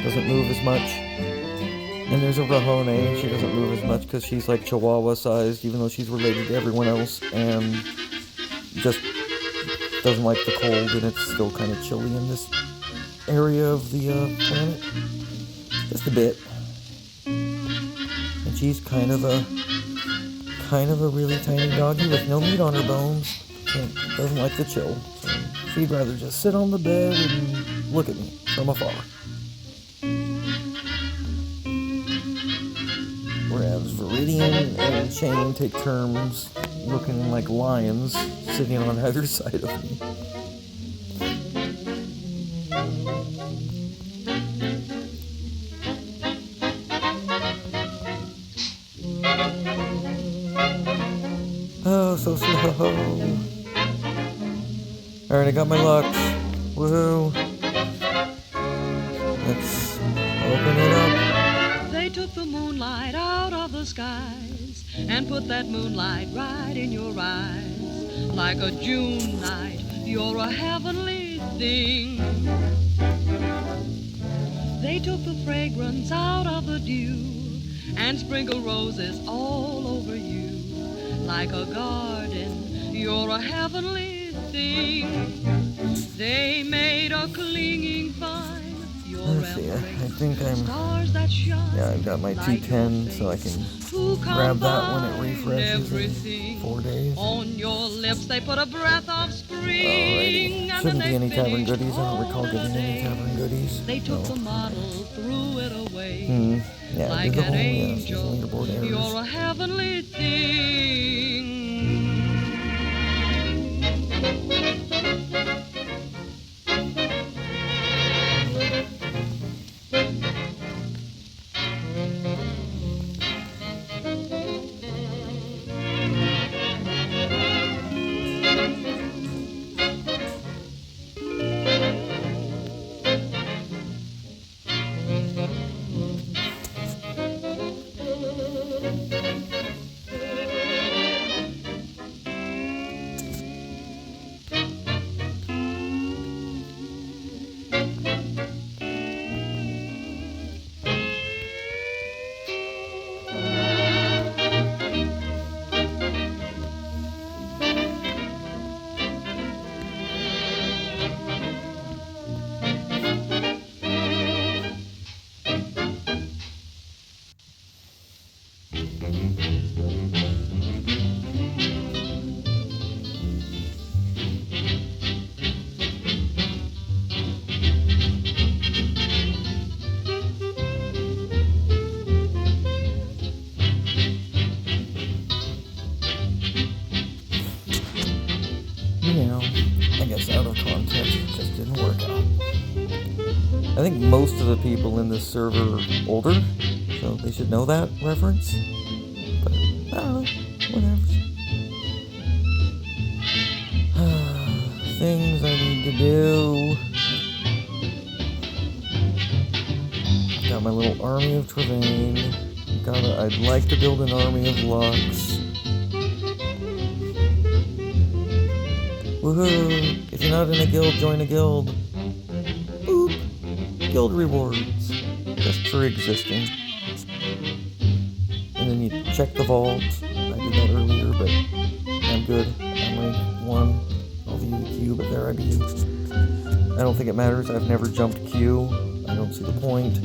Doesn't move as much. And there's a Rahone. She doesn't move as much because she's like Chihuahua sized, even though she's related to everyone else. And just doesn't like the cold, and it's still kind of chilly in this area of the planet. Just a bit. And she's kind of a really tiny doggy with no meat on her bones. Doesn't like the chill. So she'd rather just sit on the bed and look at me from afar. Whereas Viridian and Shane take turns looking like lions sitting on either side of me. Oh, so slow. Alright, I got my locks. Woohoo. Let's open it up. They took the moonlight out of the skies and put that moonlight right in your eyes. Like a June night, you're a heavenly thing. They took the fragrance out of the dew and sprinkled roses all over you. Like a garden, you're a heavenly thing. They made a clinging vine. Let's see, I think I'm... Stars that shine. Yeah, I've got my T10, so I can grab that when it refreshes in 4 days. On your lips they put a breath of spring. Alrighty. And Shouldn't then be any they tavern finished goodies. I don't recall all getting the any day. tavern goodies. They took No. the model, threw it away. Yeah, Like did the an whole, angel, leaderboard errors. you're a heavenly thing. You know, I guess out of context, it just didn't work out. I think most of the people in this server are older, so they should know that reference. But, I don't know, whatever. Things I need to do. Got my little army of Travaine. I'd like to build an army of Lux. Woohoo! If you're not in a guild, join a guild. Boop! guild rewards just for existing. And then you check the vault. I did that earlier, but I'm good. I'm rank 1. I'll view the queue, but there I be. I don't think it matters. I've never jumped queue. I don't see the point.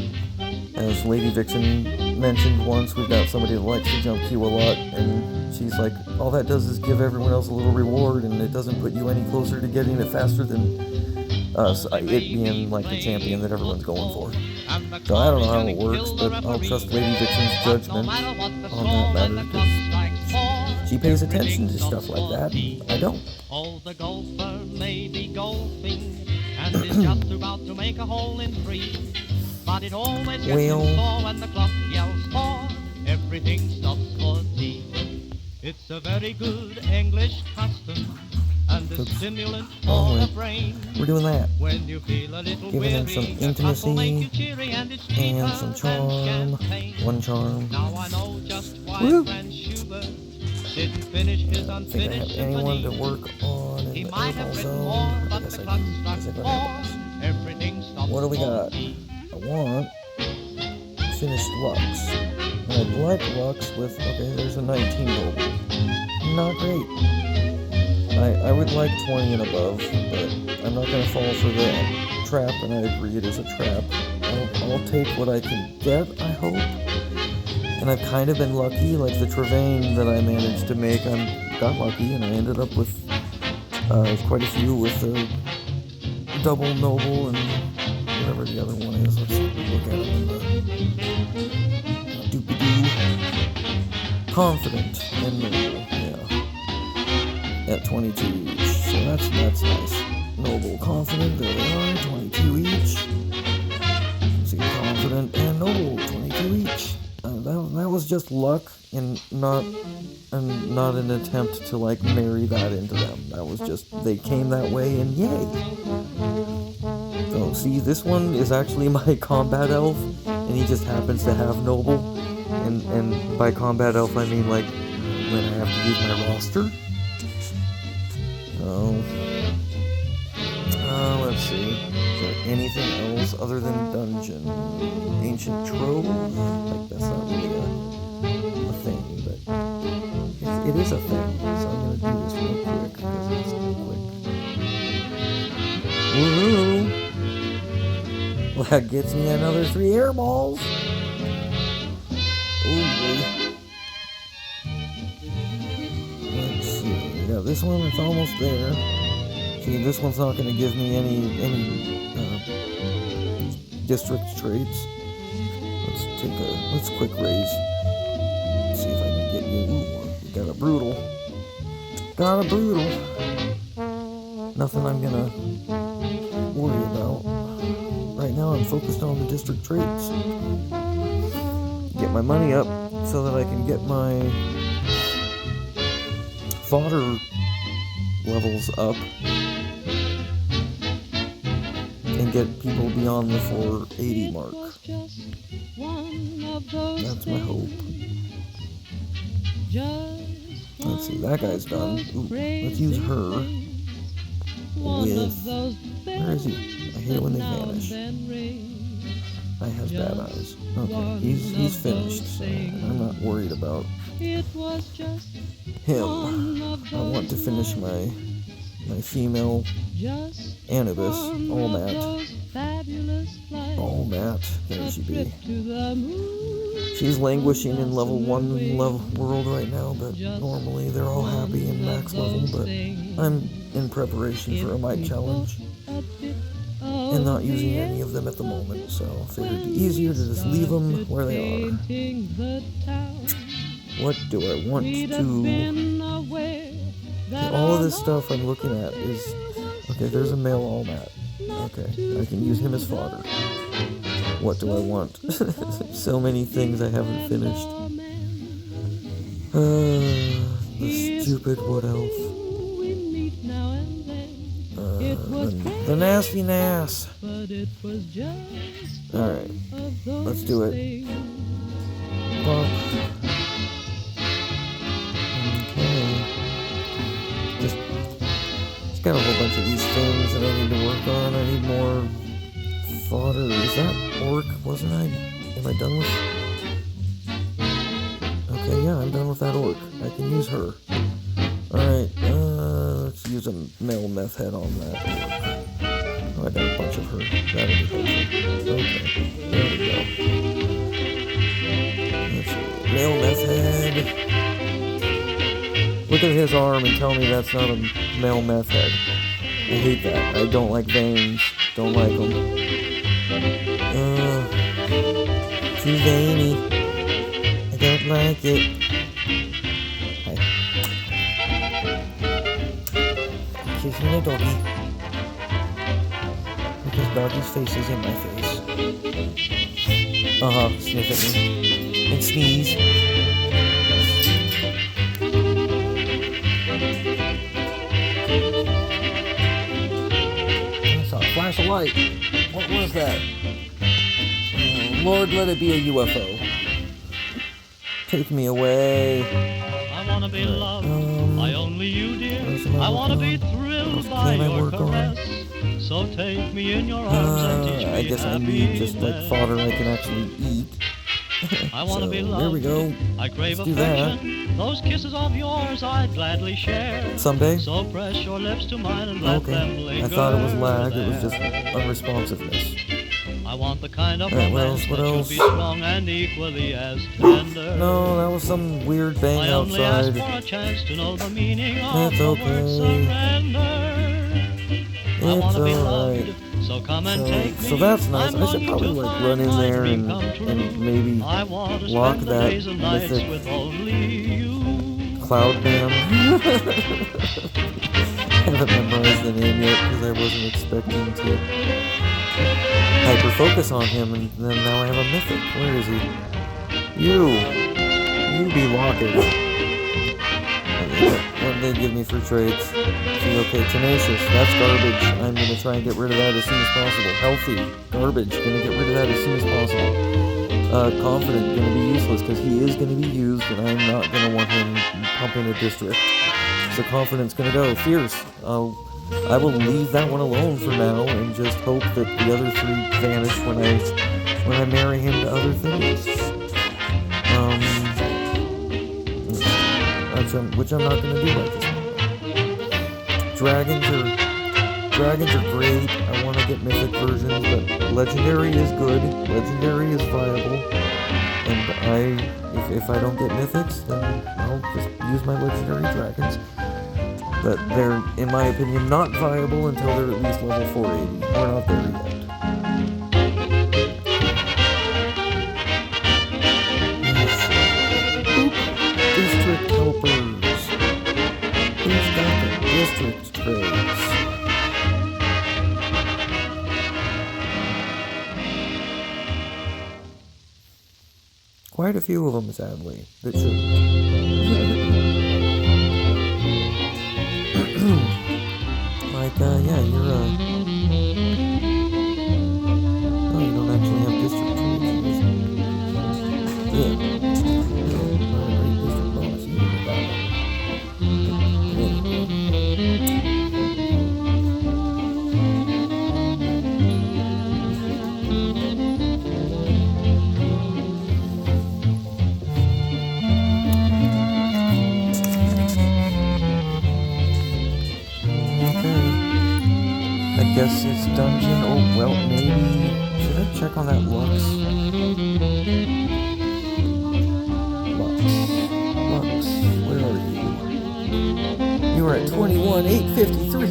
As Lady Vixen mentioned once, we've got somebody that likes to jump queue a lot, and she's like, all that does is give everyone else a little reward, and it doesn't put you any closer to getting it faster than us, it being like the champion that everyone's going for. So I don't know how it works, but I'll trust Lady Vixen's judgment on that matter, because she pays attention to stuff like that. I don't. Oh, the golfer may be golfing and is just about to make a hole in 3. But it always gets him sore when the clock yells 4. Everything stops for tea. It's a very good English custom and a stimulant for the brain. We're doing that. When you feel a little giving him some intimacy and some charm. 1 charm. Now I know just why Woo. Franz Schubert didn't finish his I don't think I have anyone to work on in the airball zone. I guess I do. Because I got airballs. Everything stops. What do we got? I want finished Lux. I'd like Lux with, okay, there's a 19 gold. Not great. I would like 20 and above, but I'm not going to fall for the trap, and I agree it is a trap. I'll take what I can get, I hope. And I've kind of been lucky, like the Travaine that I managed to make, I got lucky, and I ended up with quite a few with the double noble and whatever the other one is. Let's look at it in the doopy-doo. Confident and noble, yeah. At 22 each, so that's nice. Noble, confident, there they are, 22 each. See, confident and noble, 22 each. That was just luck and not an attempt to like marry that into them. That was just, they came that way and yay. So see, this one is actually my combat elf, and he just happens to have noble. And by combat elf I mean like when I have to use my roster. So let's see. Is there anything else other than dungeon? Ancient trove? Like that's not really a thing, but it is a thing. So I'm gonna do this real quick because it's quick. Woohoo! Well, that gets me another 3 air balls. Oh boy. Let's see. We got this one. It's almost there. See, this one's not going to give me any district traits. Let's quick raise. Let's see if I can get you. Ooh, we got a brutal. Got a brutal. Nothing I'm gonna worry about. Right now I'm focused on the district traits. Get my money up so that I can get my fodder levels up and get people beyond the 480 mark. That's my hope. Let's see, that guy's done. Ooh, let's use her with... Where is he? I hate it when they vanish. I have bad eyes. Okay, he's finished, so I'm not worried about him. I want to finish my female Anubis, all mat. There she be. She's languishing in level 1 world right now, but normally they're all happy in max level, but I'm in preparation for a might challenge and not using any of them at the moment, so I figured it'd be easier to just leave them where they are. What do I want to... All of this stuff I'm looking at is... Okay, there's a male all mat. Okay, I can use him as fodder. What do I want? So many things I haven't finished. The stupid wood elf. The nasty nass. Alright, let's do it. Pop. Okay. Just got a whole bunch of these things that I need to work on. I need more fodder. Is that orc? Wasn't I? Am I done with? Okay, yeah, I'm done with that orc. I can use her. Alright, let's use a male meth head on that orc. Oh, I got a bunch of her. That'll be helpful. Okay, there we go. Let's see. Male meth head. Look at his arm and tell me that's not a male meth head. I hate that. I don't like veins. Don't like them. Too veiny. I don't like it. Hi. Kissing a doggy. Because doggy's face is in my face. Sniff at me. And sneeze. Flash of light. What was that? Lord, let it be a UFO. Take me away. I wanna be loved by only you, dear. I wanna be thrilled by your caress. So take me in your arms and teach me I guess I need just like fodder I can actually eat. I wanna be loved. There we go. I crave Let's do that. affection. Those kisses of yours I'd gladly share. Someday? So press your lips to mine and let them linger. I thought it was lag. It was just unresponsiveness. I want the kind of Alright, what romance else? that should be strong and equally as tender. No, that was some weird bang I only ask outside. for a chance to know the meaning of It's the okay. word surrender. I It's wanna be alright. loved, so come and take me. So that's nice. I'm I should longing probably to like find run in my there dream and come true. maybe I want to lock spend the that days and nights mythic with only you. Cloud Man. Haven't memorized the name yet because I wasn't expecting to hyper focus on him, and then now I have a mythic. Where is he? You be locked. What did they give me for traits? See, okay, tenacious. That's garbage. I'm gonna try and get rid of that as soon as possible. Healthy. Garbage. Gonna get rid of that as soon as possible. Confident. Gonna be useless because he is gonna be used, and I'm not gonna want him pumping a district. So confidence gonna go. Fierce. I will leave that one alone for now and just hope that the other three vanish when I marry him to other things. Which I'm not gonna do right this moment. Dragons are great. I want to get mythic versions, but legendary is good. Legendary is viable, and if I don't get mythics, then I'll just use my legendary dragons. But they're, in my opinion, not viable until they're at least level 480. We're not there yet. District helpers. Who's got the district trades? Quite a few of them, sadly, that should. Like, yeah, you're, oh, you don't actually have district trades. Yeah. Not a great district bonus either with that one. I guess it's dungeon. Oh, well, maybe. Should I check on that Lux? Lux, where are you? You are at 21,853.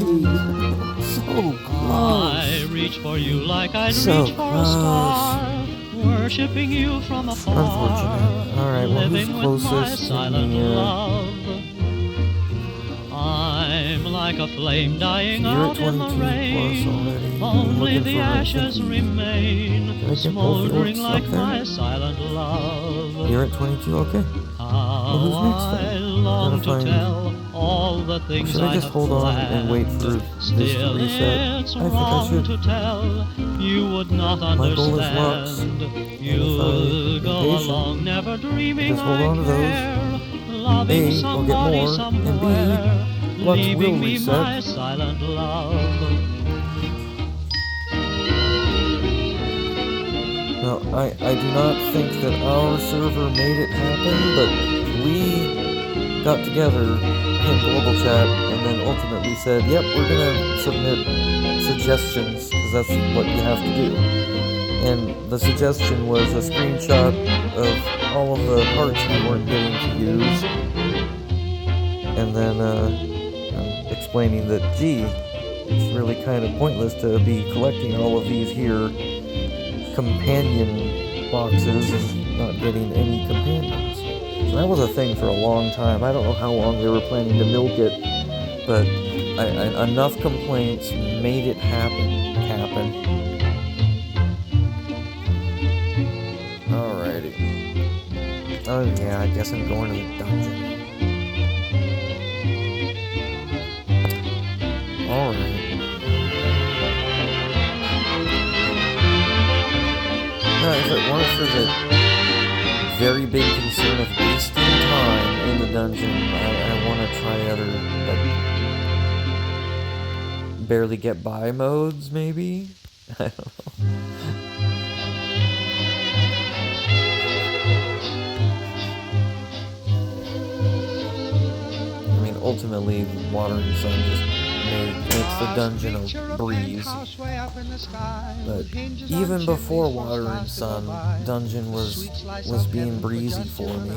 So close. I reach for you like I'd So reach for a close. star, worshipping you from afar. Unfortunate. Alright, well, who's living with my closest in silent the, love. I'm like a flame dying So you're at out in the 22 rain. plus already. I'm Only looking the for ashes Can remain, I get both the smoldering orcs like up there? my silent love. You're at 22, okay. How who's next then? I long Gotta to find- tell all the things Should I just have hold on planned. and wait for this to Still, reset? it's I think I wrong should. to tell. You would not My goal is Lux. understand. You'll And if I'm go impatient, along never dreaming just hold I on to those. care. Loving A, we'll get somebody more, and B, somewhere, Lux will leaving me reset. my silent love. Now, I do not think that our server made it happen, but we got together in global chat and then ultimately said, yep, we're gonna submit suggestions, because that's what you have to do. And the suggestion was a screenshot of all of the parts we weren't getting to use, and then explaining that, gee, it's really kind of pointless to be collecting all of these here companion boxes and not getting any companions. So that was a thing for a long time. I don't know how long they were planning to milk it, but enough complaints made it happen. Alrighty. Oh yeah, I guess I'm going to the dungeon. Alright. If it weren't for the very big concern of wasting time in the dungeon, I want to try other, like, barely get by modes, maybe? I don't know. I mean, ultimately, Water and Sun just makes the dungeon a breeze. But even before Water and Sun, dungeon was being breezy for me.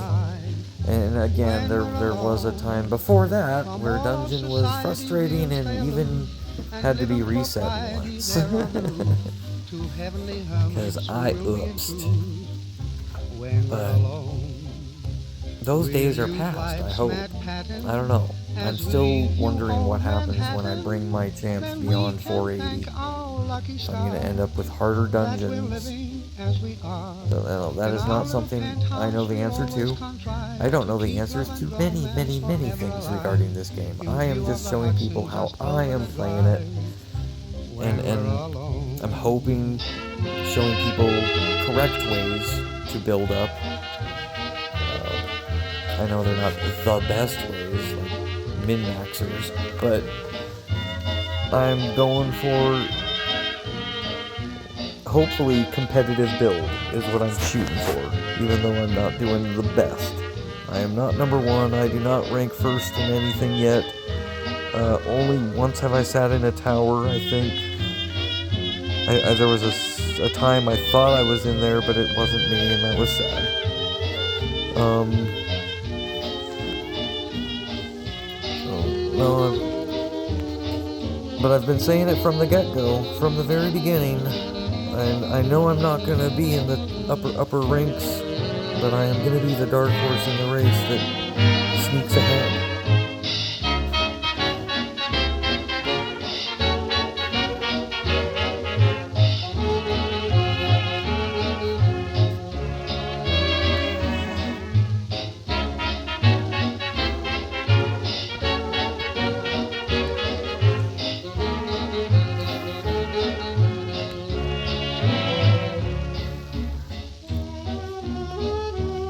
And again, there was a time before that where dungeon was frustrating and even had to be reset once. Because I oopsed. But those days are past, I hope. I don't know. I'm still wondering what happens when I bring my champs beyond 480. So I'm going to end up with harder dungeons. So, that is not something I know the answer to. I don't know the answers to many, many, many things regarding this game. I am just showing people how I am playing it. And I'm hoping showing people correct ways to build up. I know they're not the best ways, like min-maxers, but I'm going for hopefully competitive build is what I'm shooting for, even though I'm not doing the best. I am not number one, I do not rank first in anything yet. Only once have I sat in a tower, I think. There was a time I thought I was in there, but it wasn't me, and that was sad. But I've been saying it from the get-go, from the very beginning, and I know I'm not going to be in the upper ranks, but I am going to be the dark horse in the race that sneaks ahead.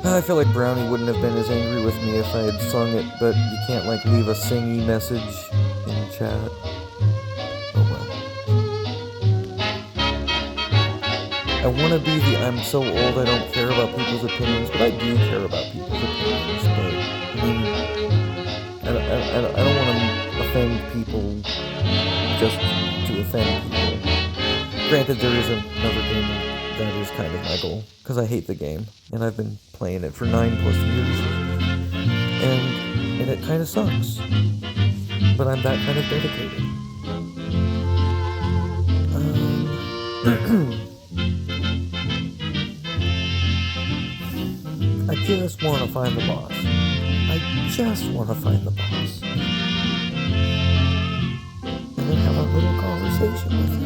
I feel like Brownie wouldn't have been as angry with me if I had sung it, but you can't, like, leave a singy message in chat. Oh well. I want to be the I'm so old I don't care about people's opinions, but I do care about people's opinions. But, I mean, I don't want to offend people just to offend people. Granted, there is another game that is kind of my goal, because I hate the game, and I've been playing it for 9+ years, and it kind of sucks, but I'm that kind of dedicated. I just want to find the boss. I just want to find the boss. And then have a little conversation with him.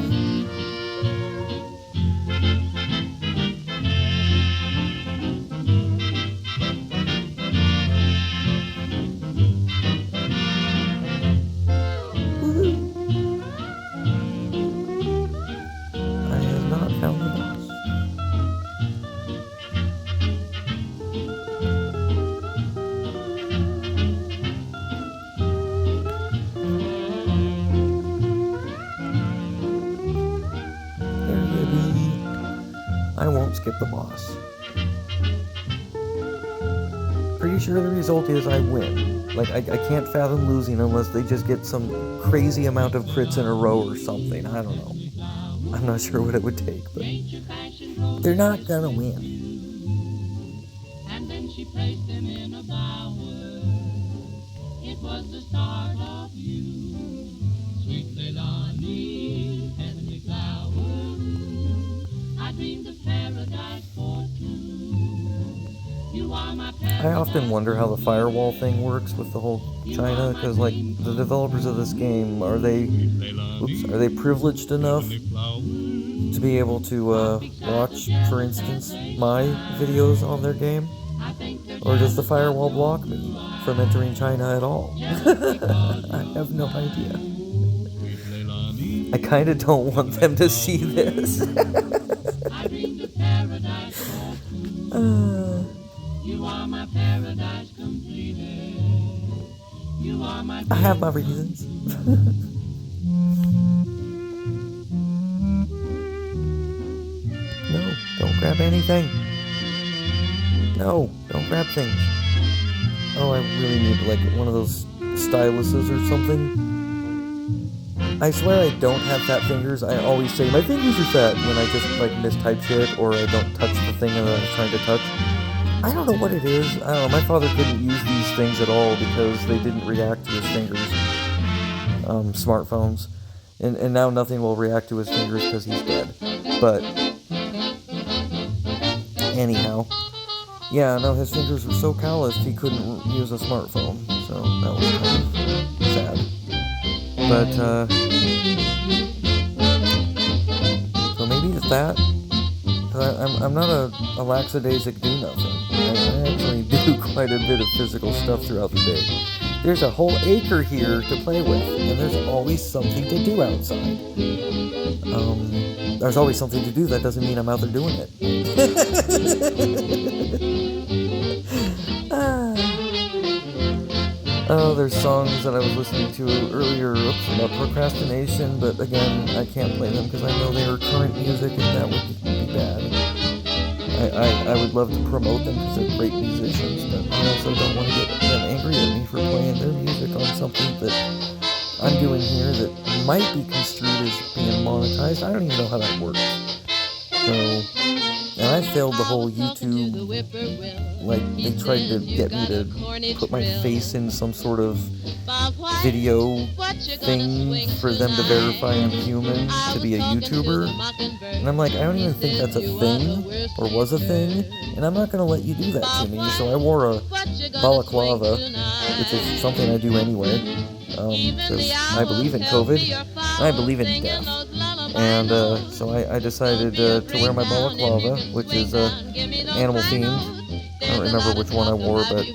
skip the boss. Pretty sure the result is I win. Like, I can't fathom losing unless they just get some crazy amount of crits in a row or something. I don't know. I'm not sure what it would take, but they're not gonna win. And then she placed them in a bower. It was the start of you, sweet Leilani, heavenly flower. I dreamed of paradise for two. You are my paradise. I often wonder how the firewall thing works with the whole China, because, like, the developers of this game, are they privileged enough to be able to watch, for instance, my videos on their game? Or does the firewall block me from entering China at all? I have no idea. I kind of don't want them to see this. I have my reasons. No, don't grab anything. No, don't grab things. Oh, I really need, like, one of those styluses or something. I swear I don't have fat fingers. I always say my fingers are fat when I just, like, mistype shit or I don't touch the thing that I'm trying to touch. I don't know what it is. I don't know. My father couldn't use these things at all because they didn't react to his fingers. Smartphones. And now nothing will react to his fingers because he's dead. But anyhow, yeah, no, his fingers were so calloused he couldn't use a smartphone. So that was kind of sad. But so maybe it's that. I'm not a lackadaisic do-nothing. I actually do quite a bit of physical stuff throughout the day. There's a whole acre here to play with, and there's always something to do outside. There's always something to do. That doesn't mean I'm out there doing it. Oh, there's songs that I was listening to earlier about procrastination, but again, I can't play them because I know they are current music and that would be bad. I would love to promote them because they're great musicians, but I also don't want to get them angry at me for playing their music on something that I'm doing here that might be construed as being monetized. I don't even know how that works. So, and I failed the whole YouTube, like, they tried to get me to put my face in some sort of video thing for them to verify I'm human to be a YouTuber. And I'm like, I don't even think that's a thing, or was a thing, and I'm not going to let you do that to me. So I wore a balaclava, which is something I do anyway, because I believe in COVID, and I believe in death. And so I decided to wear my balaclava, which is animal themed. I don't remember which one I wore, but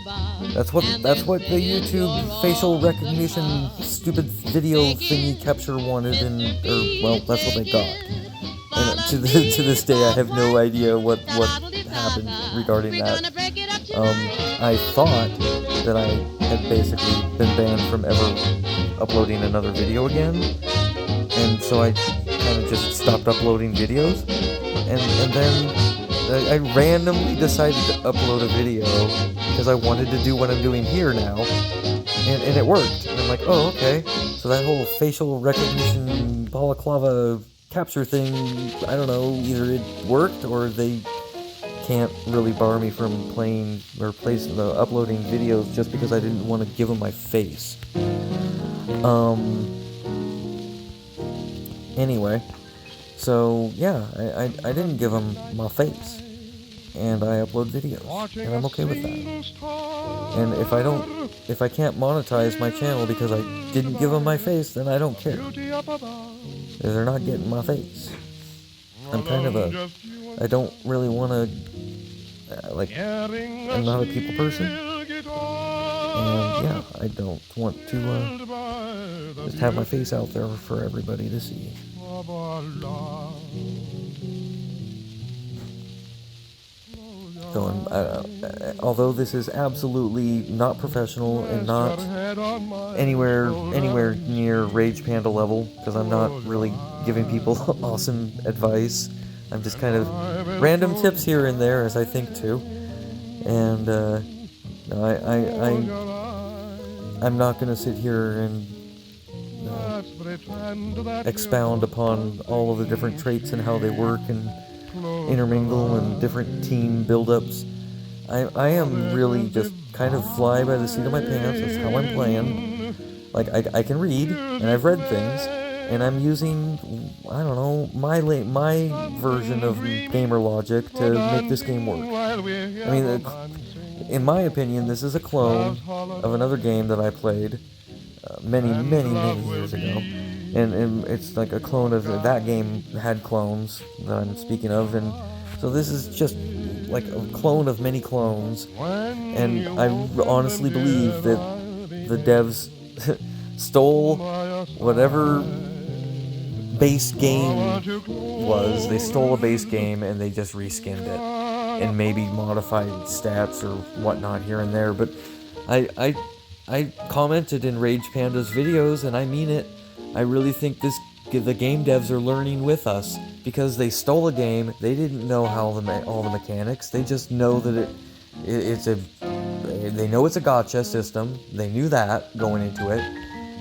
that's what the YouTube facial recognition stupid video thingy capture wanted, well, that's what they got. And to this day, I have no idea what happened regarding that. I thought that I had basically been banned from ever uploading another video again, and so I kind of just stopped uploading videos, and then I randomly decided to upload a video because I wanted to do what I'm doing here now, and it worked. And I'm like, oh, okay. So that whole facial recognition balaclava capture thing, I don't know, either it worked or they can't really bar me from playing or uploading videos just because I didn't want to give them my face. Anyway, so yeah, I didn't give them my face, and I upload videos, and I'm okay with that. And if I can't monetize my channel because I didn't give them my face, then I don't care. They're not getting my face. I'm kind of I don't really want to, I'm not a people person. And yeah, I don't want to just have my face out there for everybody to see. So, although this is absolutely not professional and not anywhere near Rage Panda level, because I'm not really giving people awesome advice I'm just kind of random tips here and there as I think too. And no, I'm not going to sit here and expound upon all of the different traits and how they work and intermingle and different team build-ups. I am really just kind of fly by the seat of my pants. That's how I'm playing. Like, I can read, and I've read things, and I'm using, I don't know, my version of gamer logic to make this game work. I mean, in my opinion, this is a clone of another game that I played many years ago. And it's like a clone of that game had clones that I'm speaking of, and so this is just like a clone of many clones. And I honestly believe that the devs stole whatever base game was. They stole a base game and they just reskinned it and maybe modified stats or whatnot here and there. But I commented in Rage Panda's videos, and I mean it. I really think the game devs are learning with us, because they stole a game. They didn't know how all the mechanics. They just know that they know it's a gotcha system. They knew that going into it,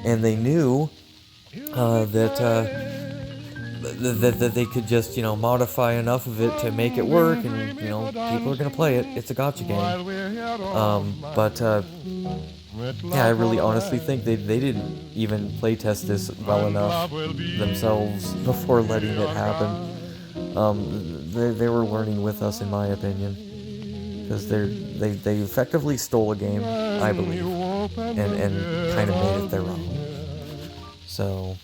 and they knew that they could just modify enough of it to make it work, and people are gonna play it. It's a gotcha game. Yeah, I really honestly think they didn't even playtest this well enough themselves before letting it happen. They were learning with us, in my opinion, because they effectively stole a game, I believe, and kind of made it their own. So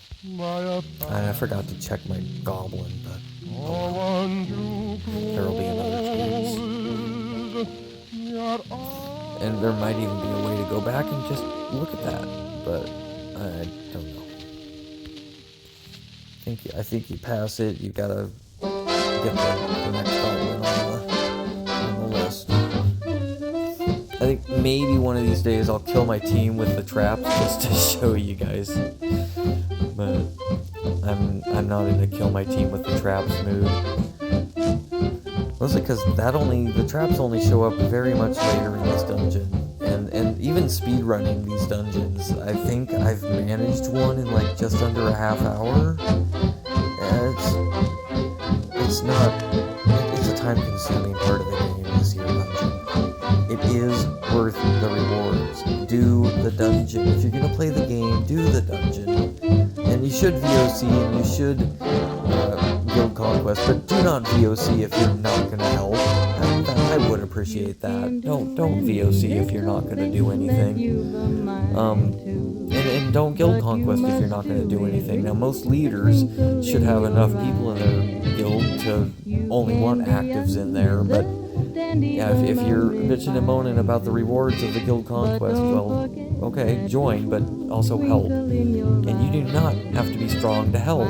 I forgot to check my goblin, but there will be another chance. And there might even be a way to go back and just look at that, but I don't know. I think you pass it, you gotta get the next goblin on the list. I think maybe one of these days I'll kill my team with the traps just to show you guys. But I'm not in a kill my team with the traps mood. Mostly because the traps only show up very much later in this dungeon. And even speedrunning these dungeons, I think I've managed one in like just under a half hour. It's a time-consuming part of the game, this here dungeon. It is worth the rewards. Do the dungeon. If you're gonna play the game, do the dungeon. And you should VOC, and you should Guild Conquest, but do not VOC if you're not gonna help. I would appreciate that. Don't VOC if you're not gonna do anything. And don't Guild Conquest if you're not gonna do anything. Now, most leaders should have enough people in their guild to only want actives in there, but yeah, if you're bitching and moaning about the rewards of the Guild Conquest, well, okay, join, but also help. And you do not have to be strong to help.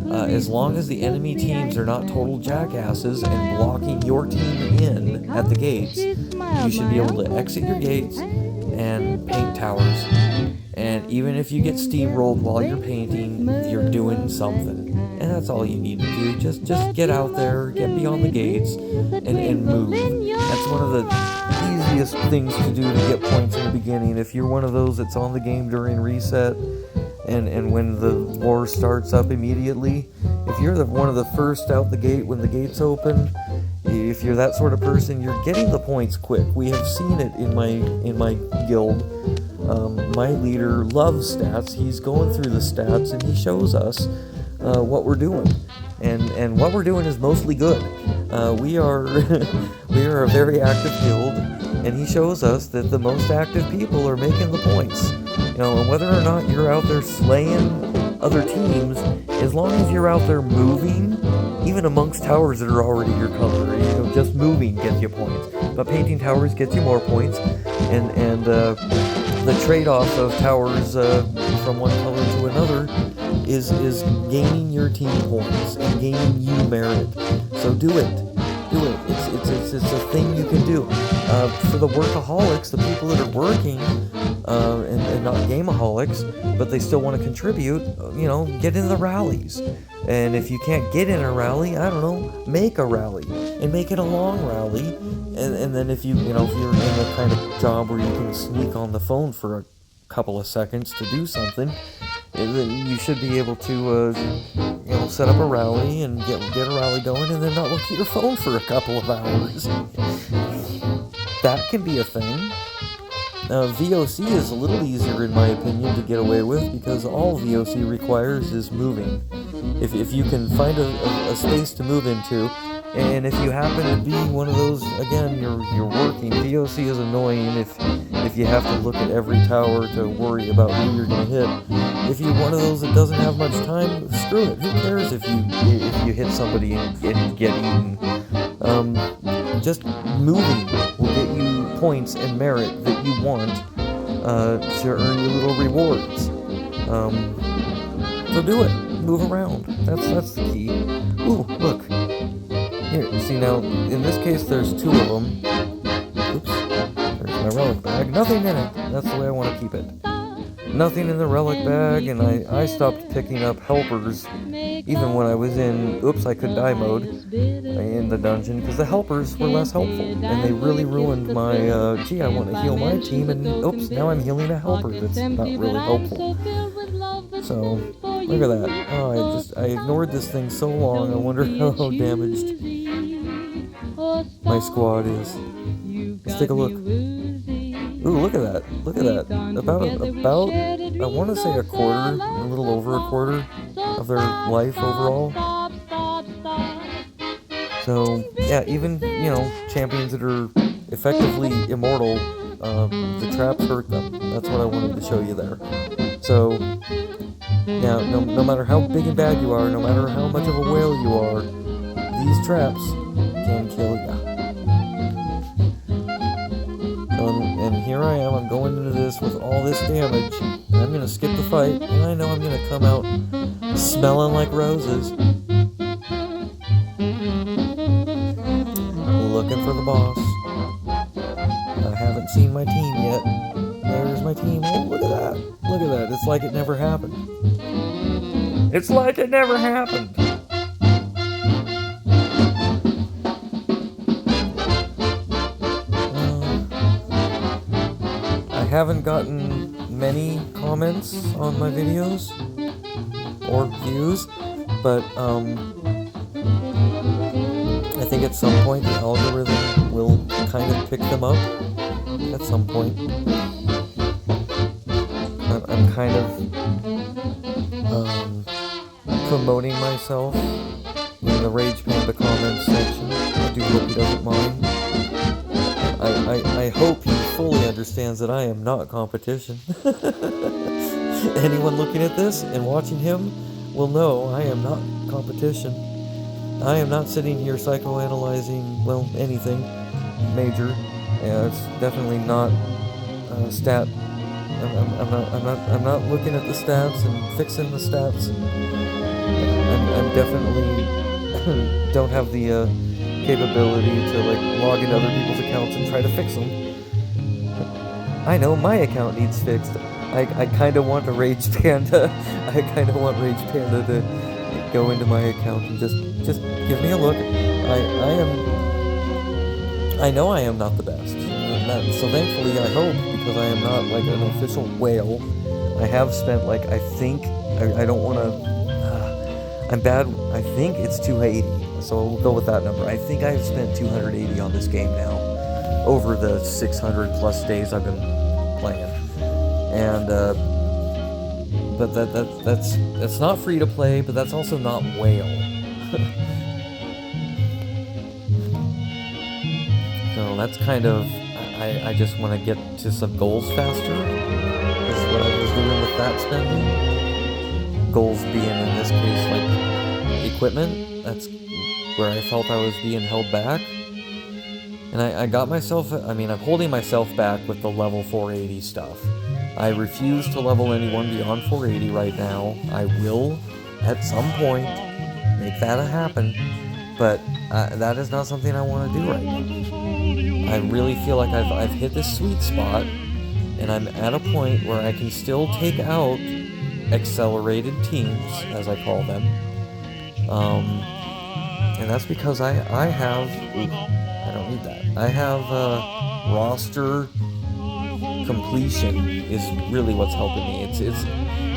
As long as the enemy teams are not total jackasses and blocking your team in at the gates, you should be able to exit your gates and paint towers. And even if you get steamrolled while you're painting, you're doing something. And that's all you need to do. Just get out there, get beyond the gates, and move. That's one of the easiest things to do to get points in the beginning. If you're one of those that's on the game during reset, and when the war starts up immediately, if you're one of the first out the gate when the gates open, if you're that sort of person, you're getting the points quick. We have seen it in my guild. My leader loves stats. He's going through the stats and he shows us what we're doing, and what we're doing is mostly good. We are a very active guild, and he shows us that the most active people are making the points. And whether or not you're out there slaying other teams, as long as you're out there moving, even amongst towers that are already your color, just moving gets you points. But painting towers gets you more points, and the trade-off of towers from one color to another is gaining your team points and gaining you merit. So do it. It's a thing you can do. For the workaholics, the people that are working, and not gameaholics, but they still want to contribute, get in the rallies. And if you can't get in a rally, I don't know, make a rally and make it a long rally. And then if if you're in the kind of job where you can sneak on the phone for a couple of seconds to do something, then you should be able to, set up a rally and get a rally going, and then not look at your phone for a couple of hours. That can be a thing. VOC is a little easier, in my opinion, to get away with, because all VOC requires is moving. If you can find a space to move into, and if you happen to be one of those, again, you're working, VOC is annoying if you have to look at every tower to worry about who you're going to hit. If you're one of those that doesn't have much time, screw it. Who cares if you hit somebody and get eaten? Just moving will get you points and merit that you want to earn your little rewards. So do it. Move around. That's the key. Ooh, look. Here, see now, in this case there's two of them. Oops. There's my relic bag. Nothing in it. That's the way I want to keep it. Nothing in the relic bag, and I stopped picking up helpers even when I was in I could die mode in the dungeon, because the helpers were less helpful, and they really ruined my, I want to heal my team, and now I'm healing a helper that's not really helpful. So, look at that. Oh, I ignored this thing so long, I wonder how damaged my squad is. Let's take a look. Ooh, look at that. Look at that. About, I want to say a little over a quarter of their life overall. So, yeah, even, champions that are effectively immortal, the traps hurt them. That's what I wanted to show you there. So, yeah, no matter how big and bad you are, no matter how much of a whale you are, these traps can kill you. And here I am, I'm going into this with all this damage. I'm going to skip the fight, and I know I'm going to come out smelling like roses. Looking for the boss. I haven't seen my team yet. There's my team. Oh, look at that. Look at that. It's like it never happened. It's like it never happened. I haven't gotten many comments on my videos or views, but I think at some point the algorithm will kind of pick them up. At some point, I'm kind of promoting myself in the Rage Panda comments section. I do hope he doesn't mind. I hope he fully understands that I am not competition. Anyone looking at this and watching him will know I am not competition. I am not sitting here psychoanalyzing, anything major. Yeah, it's definitely not stat. I'm not looking at the stats and fixing the stats. I'm definitely don't have the capability to log into other people's accounts and try to fix them. I know my account needs fixed. I kind of want a Rage Panda. I kind of want Rage Panda to go into my account and just give me a look. I know I am not the best. So thankfully, I hope, because I am not an official whale. I have spent I think I don't want to. I'm bad. I think it's 280. So we'll go with that number. I think I've spent 280 on this game now, over the 600 plus days I've been playing. And but that's not free to play, but that's also not whale. So that's kind of, I just want to get to some goals faster. This is what I was doing with that spending. Goals being, in this case, equipment. That's where I felt I was being held back. And I got myself, I'm holding myself back with the level 480 stuff. I refuse to level anyone beyond 480 right now. I will, at some point, make that happen. But that is not something I want to do right now. I really feel like I've hit this sweet spot, and I'm at a point where I can still take out accelerated teams, as I call them. And that's because I have... Ooh, I don't need that. I have roster completion is really what's helping me.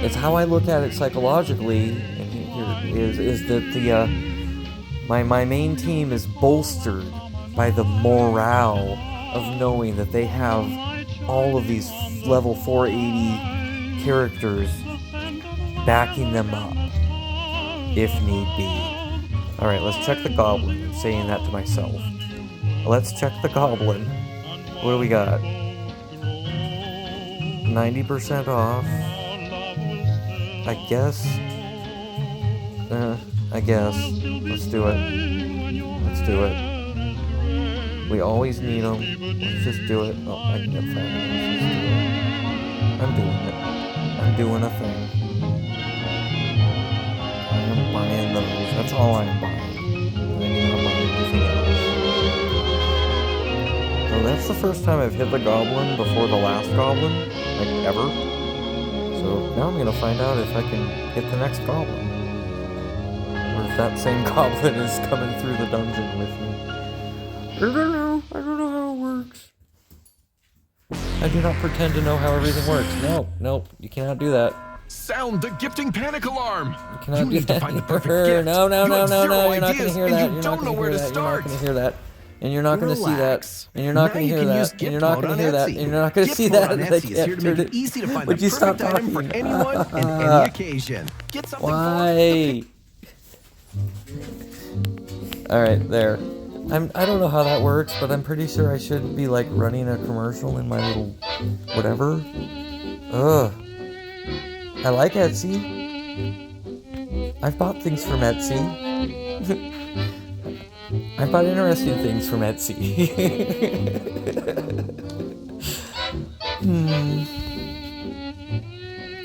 It's how I look at it psychologically, and here is that the my main team is bolstered by the morale of knowing that they have all of these level 480 characters backing them up if need be. Alright, let's check the goblin. I'm saying that to myself. Let's check the goblin. What do we got? 90% off. I guess. Let's do it. Let's do it. We always need them. Let's just do it. Oh, I can get $5. Let's do it. I'm doing it. I'm doing a thing. I am buying those. That's all I am buying. I'm not buying anything else. So that's the first time I've hit the goblin before the last goblin, like ever. So now I'm gonna find out if I can hit the next goblin. Or if that same goblin is coming through the dungeon with me. I don't know. I don't know how it works. I do not pretend to know how everything works. Nope. You cannot do that. Sound the gifting panic alarm! You cannot do need that. to find the perfect gift. No. You have zero You're not ideas, gonna hear and that. you You're don't not know gonna where hear to that. You're not start. gonna hear that. And you're not going to see that. Relax. And you're not Now going to you hear can use that. gift And you're not mode going to on hear that. Etsy. And you're not going to Gift see mode that. on Etsy is here to make it easy to find the Would you stop perfect item for talking? anyone and any occasion. Get something Why? Alright, there. I don't know how that works, but I'm pretty sure I should be like running a commercial in my little whatever. Ugh. I like Etsy. I've bought things from Etsy. I've bought interesting things from Etsy.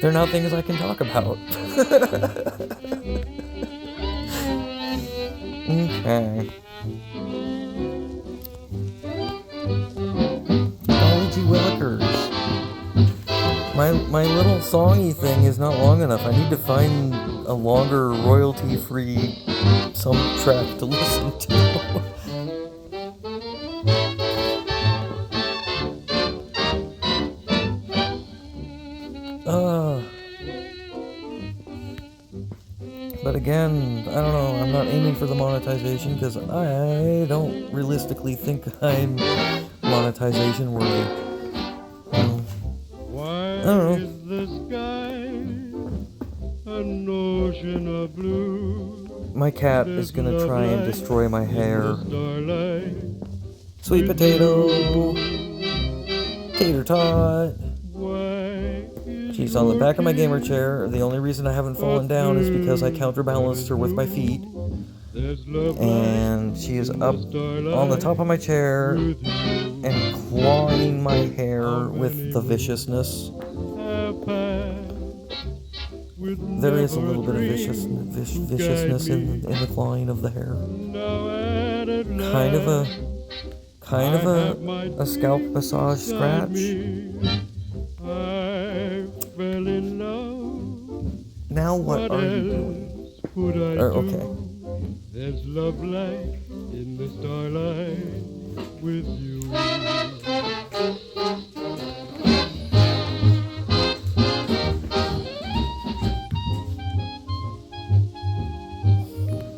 They're not things I can talk about. Okay. Golly gee willikers. My little songy thing is not long enough. I need to find a longer royalty-free soundtrack to listen to. But again, I don't know, I'm not aiming for the monetization because I don't realistically think I'm monetization worthy. I don't know. My cat is gonna try and destroy my hair. Sweet potato! Tater tot! She's on the back of my gamer chair. The only reason I haven't fallen down is because I counterbalanced her with my feet. And she is up on the top of my chair and clawing my hair with the viciousness. There is a little bit of viciousness in the clawing of the hair. Kind of a scalp massage scratch. Now what are you doing? Okay. There's love light in the starlight with you.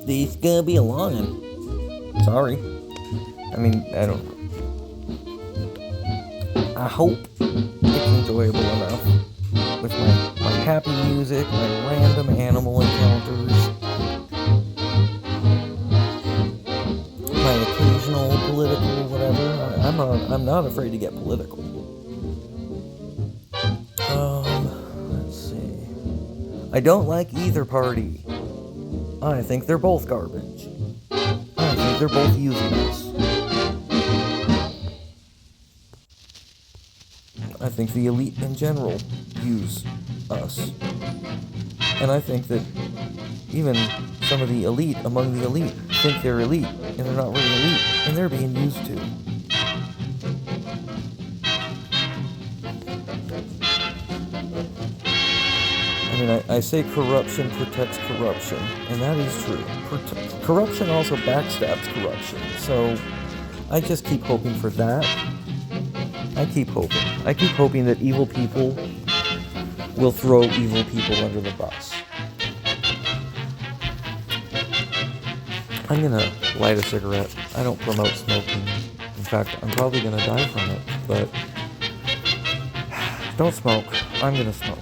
This is gonna be a long one. Sorry. I mean, I don't. I hope it's enjoyable enough with my happy music, my random animal encounters, my occasional political whatever. I'm not afraid to get political. Let's see. I don't like either party. I think they're both garbage. I think they're both using us. I think the elite in general use us. And I think that even some of the elite among the elite think they're elite, and they're not really elite, and they're being used to. I mean, I say corruption protects corruption, and that is true. Corruption also backstabs corruption, so I just keep hoping for that. I keep hoping that evil people will throw evil people under the bus. I'm gonna light a cigarette. I don't promote smoking. In fact, I'm probably gonna die from it, but don't smoke. I'm gonna smoke.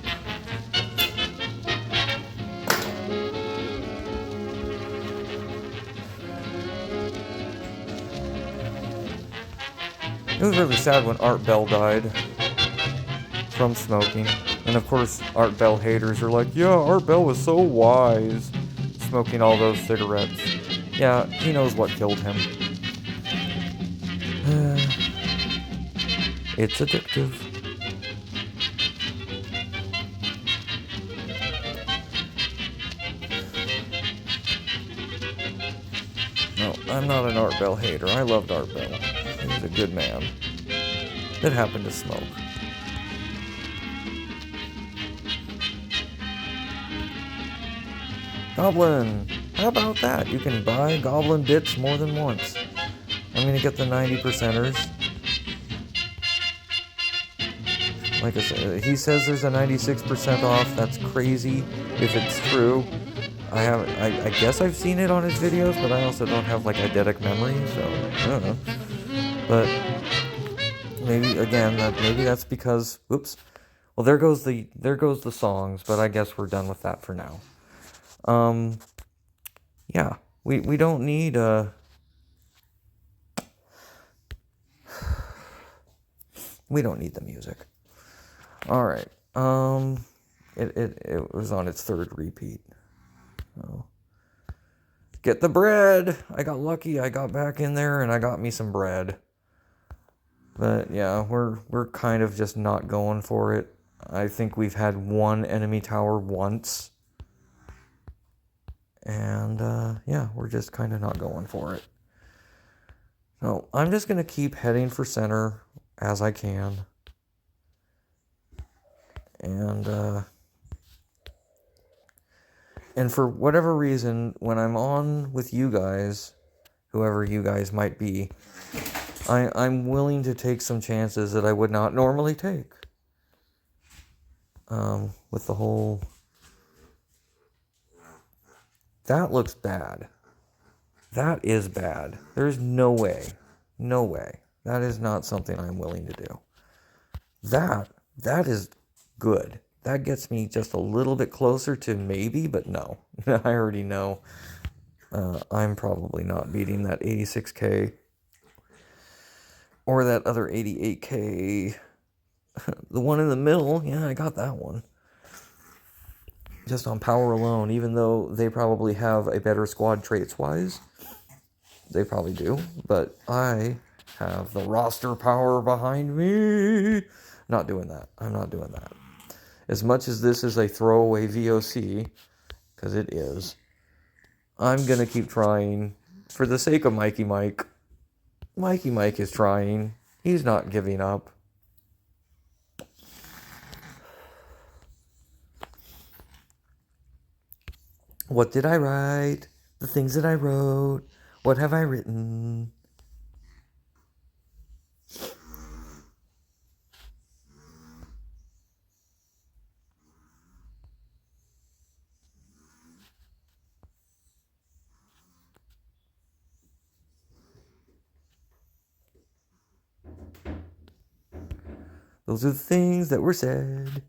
It was really sad when Art Bell died from smoking. And of course, Art Bell haters are like, yeah, Art Bell was so wise smoking all those cigarettes. Yeah, he knows what killed him. It's addictive. No, I'm not an Art Bell hater. I loved Art Bell. He was a good man that happened to smoke. Goblin! How about that? You can buy goblin bits more than once. I'm gonna get the 90%ers. Like I said, he says there's a 96% off. That's crazy if it's true. I guess I've seen it on his videos, but I also don't have like eidetic memory, so I don't know. But maybe again, maybe that's because oops. Well, there goes the songs, but I guess we're done with that for now. Yeah, we don't need we don't need the music. All right. It was on its third repeat. Oh. Get the bread. I got lucky. I got back in there and I got me some bread. But yeah, we're kind of just not going for it. I think we've had one enemy tower once. And yeah, we're just kind of not going for it. So I'm just going to keep heading for center as I can. And for whatever reason, when I'm on with you guys, whoever you guys might be, I'm willing to take some chances that I would not normally take. With the whole... That looks bad. That is bad. There's no way. No way. That is not something I'm willing to do. That is good. That gets me just a little bit closer to maybe, but no. I already know I'm probably not beating that 86k or that other 88k. The one in the middle, yeah, I got that one. Just on power alone, even though they probably have a better squad traits-wise. They probably do, but I have the roster power behind me. Not doing that. I'm not doing that. As much as this is a throwaway VOC, because it is, I'm going to keep trying for the sake of Mikey Mike. Mikey Mike is trying. He's not giving up. What did I write? The things that I wrote. What have I written? Those are the things that were said.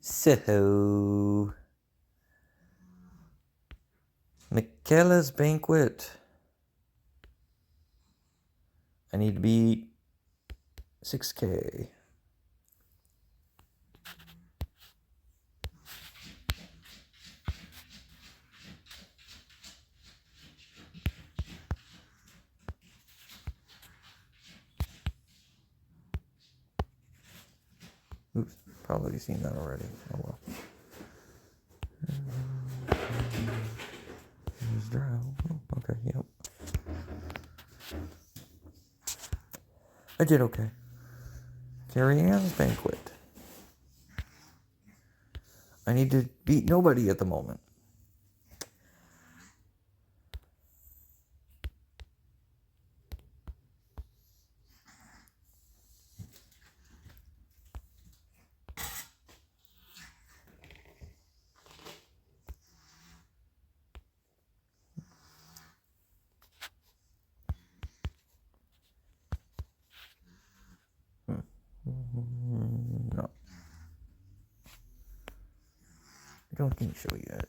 So, Michaela's Banquet. I need to beat 6k. Oops, probably seen that already. Oh well. Oh, okay, yep. I did okay. Carrie Ann's banquet. I need to beat nobody at the moment. No. I don't think so yet.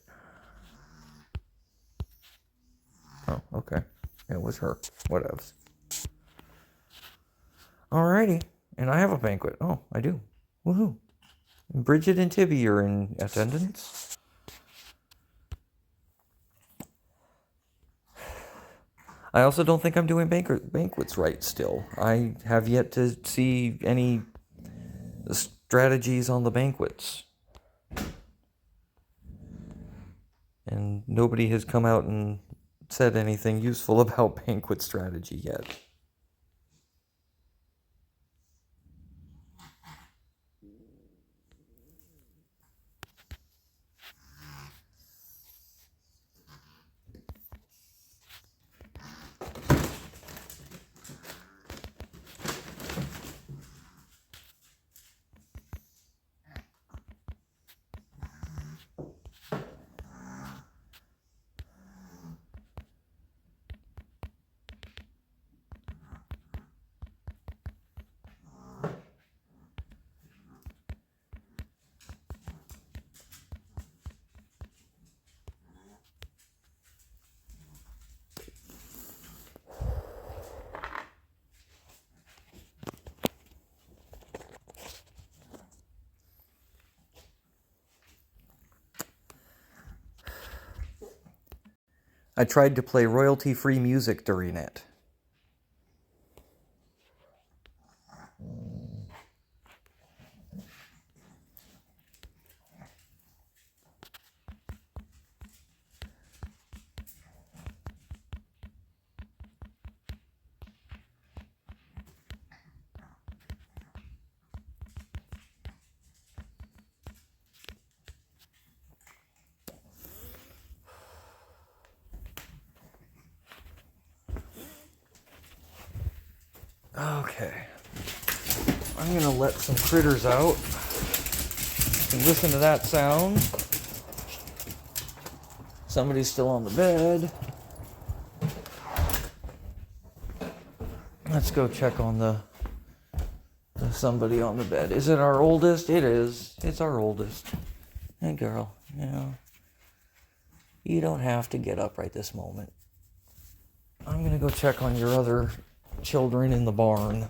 Oh, okay. It was her. Whatevs. Alrighty. And I have a banquet. Oh, I do. Woohoo. Bridget and Tibby are in attendance. I also don't think I'm doing banquets right still. I have yet to see any strategies on the banquets. And nobody has come out and said anything useful about banquet strategy yet. I tried to play royalty-free music during it. Okay. I'm gonna let some critters out. You can listen to that sound. Somebody's still on the bed. Let's go check on the somebody on the bed. Is it our oldest? It is. It's our oldest. Hey girl, you don't have to get up right this moment. I'm gonna go check on your other children in the barn.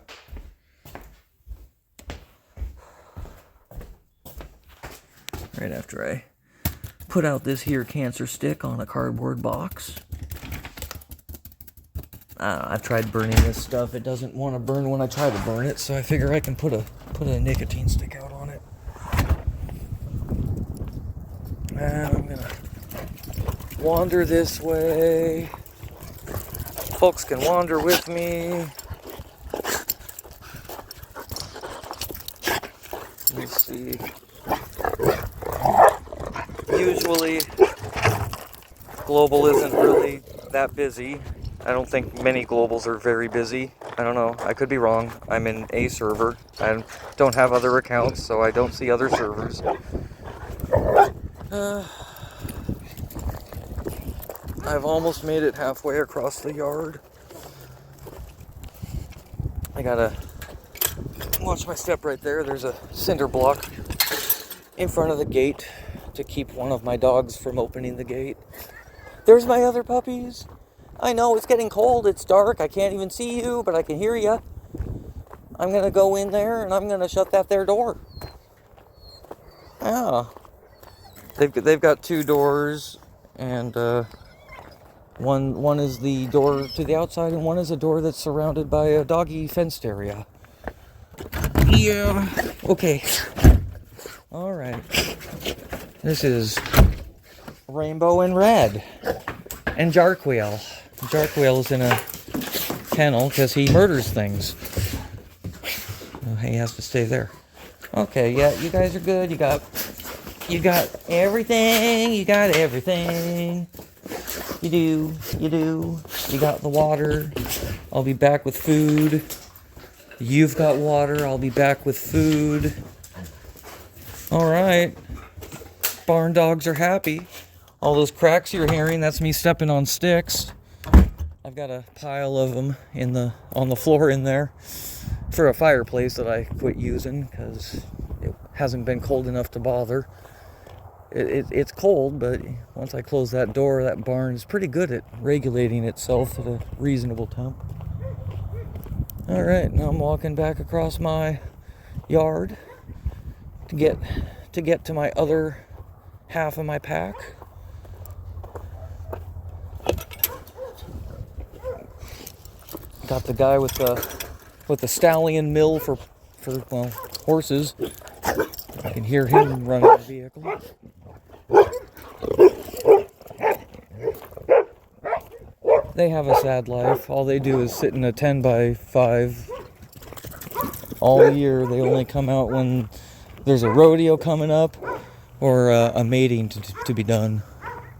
Right after I put out this here cancer stick on a cardboard box. I've tried burning this stuff. It doesn't want to burn when I try to burn it, so I figure I can put a nicotine stick out on it. And I'm gonna wander this way. Folks can wander with me. Let's see. Usually, Global isn't really that busy. I don't think many Globals are very busy. I don't know. I could be wrong. I'm in a server. I don't have other accounts, so I don't see other servers. I've almost made it halfway across the yard. I gotta watch my step right there. There's a cinder block in front of the gate to keep one of my dogs from opening the gate. There's my other puppies. I know it's getting cold, it's dark, I can't even see you, but I can hear you. I'm gonna go in there and I'm gonna shut that there door. Yeah. They've got two doors, and one is the door to the outside, and one is a door that's surrounded by a doggy fenced area. Yeah. Okay. Alright. This is Rainbow and Red. And Jarqueel. Jarqueel's in a kennel because he murders things. He has to stay there. Okay, yeah, you guys are good. You got everything. You got everything. You do. You got the water. I'll be back with food. You've got water. I'll be back with food. Alright. Barn dogs are happy. All those cracks you're hearing, that's me stepping on sticks. I've got a pile of them on the floor in there for a fireplace that I quit using because it hasn't been cold enough to bother. It's cold, but once I close that door, that barn is pretty good at regulating itself at a reasonable temp. Alright, now I'm walking back across my yard to get to my other half of my pack. Got the guy with the stallion mill for horses. I can hear him running the vehicle. They have a sad life. All they do is sit in a 10x5 all year. They only come out when there's a rodeo coming up or a mating to be done.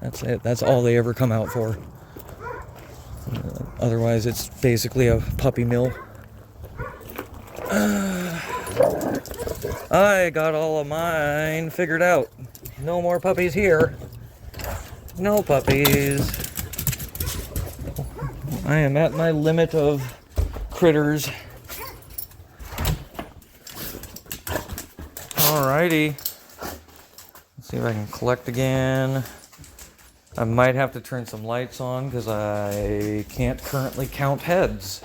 That's it. That's all they ever come out for. Otherwise, it's basically a puppy mill. I got all of mine figured out. No more puppies here. No puppies. I am at my limit of critters. Alrighty. Let's see if I can collect again. I might have to turn some lights on because I can't currently count heads.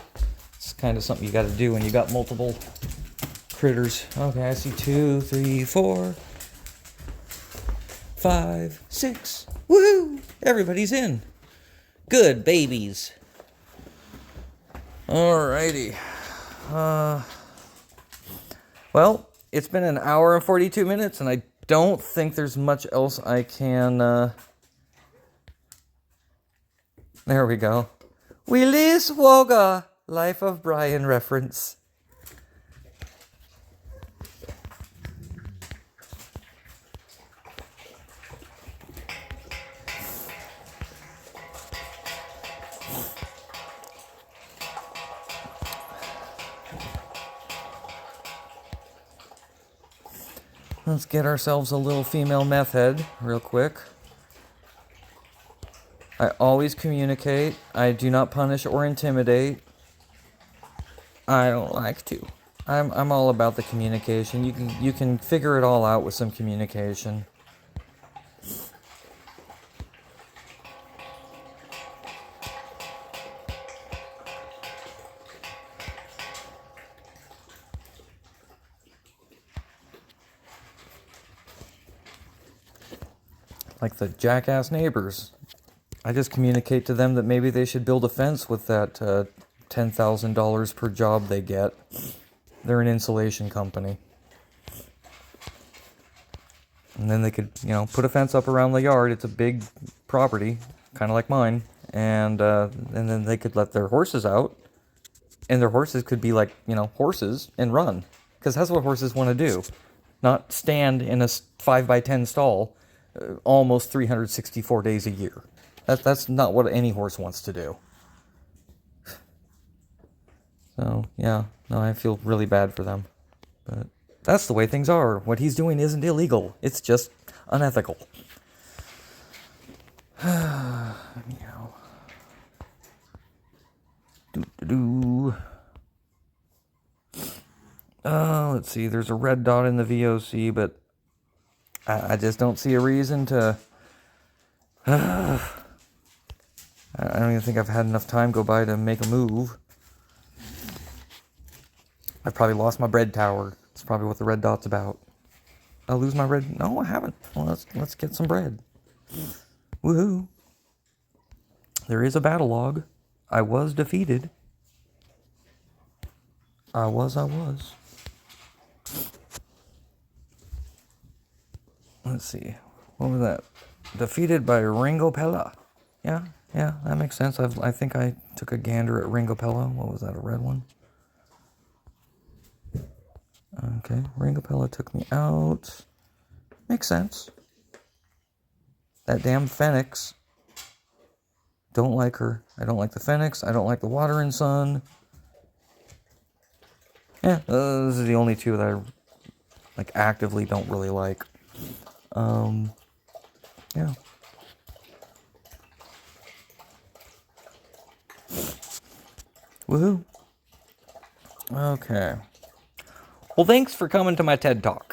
It's kind of something you got to do when you got multiple critters. Okay, I see 2, 3, 4, 5, 6. Woohoo! Everybody's in. Good babies. Alrighty. Well, it's been an hour and 42 minutes, and I don't think there's much else I can. There we go. Willis Woga, Life of Brian reference. Let's get ourselves a little female meth head real quick. I always communicate. I do not punish or intimidate. I don't like to. I'm all about the communication. You can figure it all out with some communication. Like the jackass neighbors. I just communicate to them that maybe they should build a fence with that $10,000 per job they get. They're an insulation company. And then they could, put a fence up around the yard. It's a big property, kind of like mine. And then they could let their horses out. And their horses could be like, horses and run. Because that's what horses want to do. Not stand in a 5x10 stall almost 364 days a year. That's not what any horse wants to do. So, yeah. No, I feel really bad for them. But that's the way things are. What he's doing isn't illegal. It's just unethical. Meow. Let's see. There's a red dot in the VOC, but I just don't see a reason to... I don't even think I've had enough time go by to make a move. I've probably lost my bread tower. That's probably what the red dot's about. I'll lose my bread. No, I haven't. Well, let's get some bread. Woohoo. There is a battle log. I was defeated. I was. let's see. What was that? Defeated by Ringopella. Yeah, that makes sense. I think I took a gander at Ringopella. What was that, a red one? Okay, Ringopella took me out. Makes sense. That damn Phoenix. Don't like her. I don't like the Phoenix. I don't like the Water and Sun. Yeah, those are the only two that I like actively don't really like. Yeah. Woohoo. Okay. Well, thanks for coming to my TED Talk.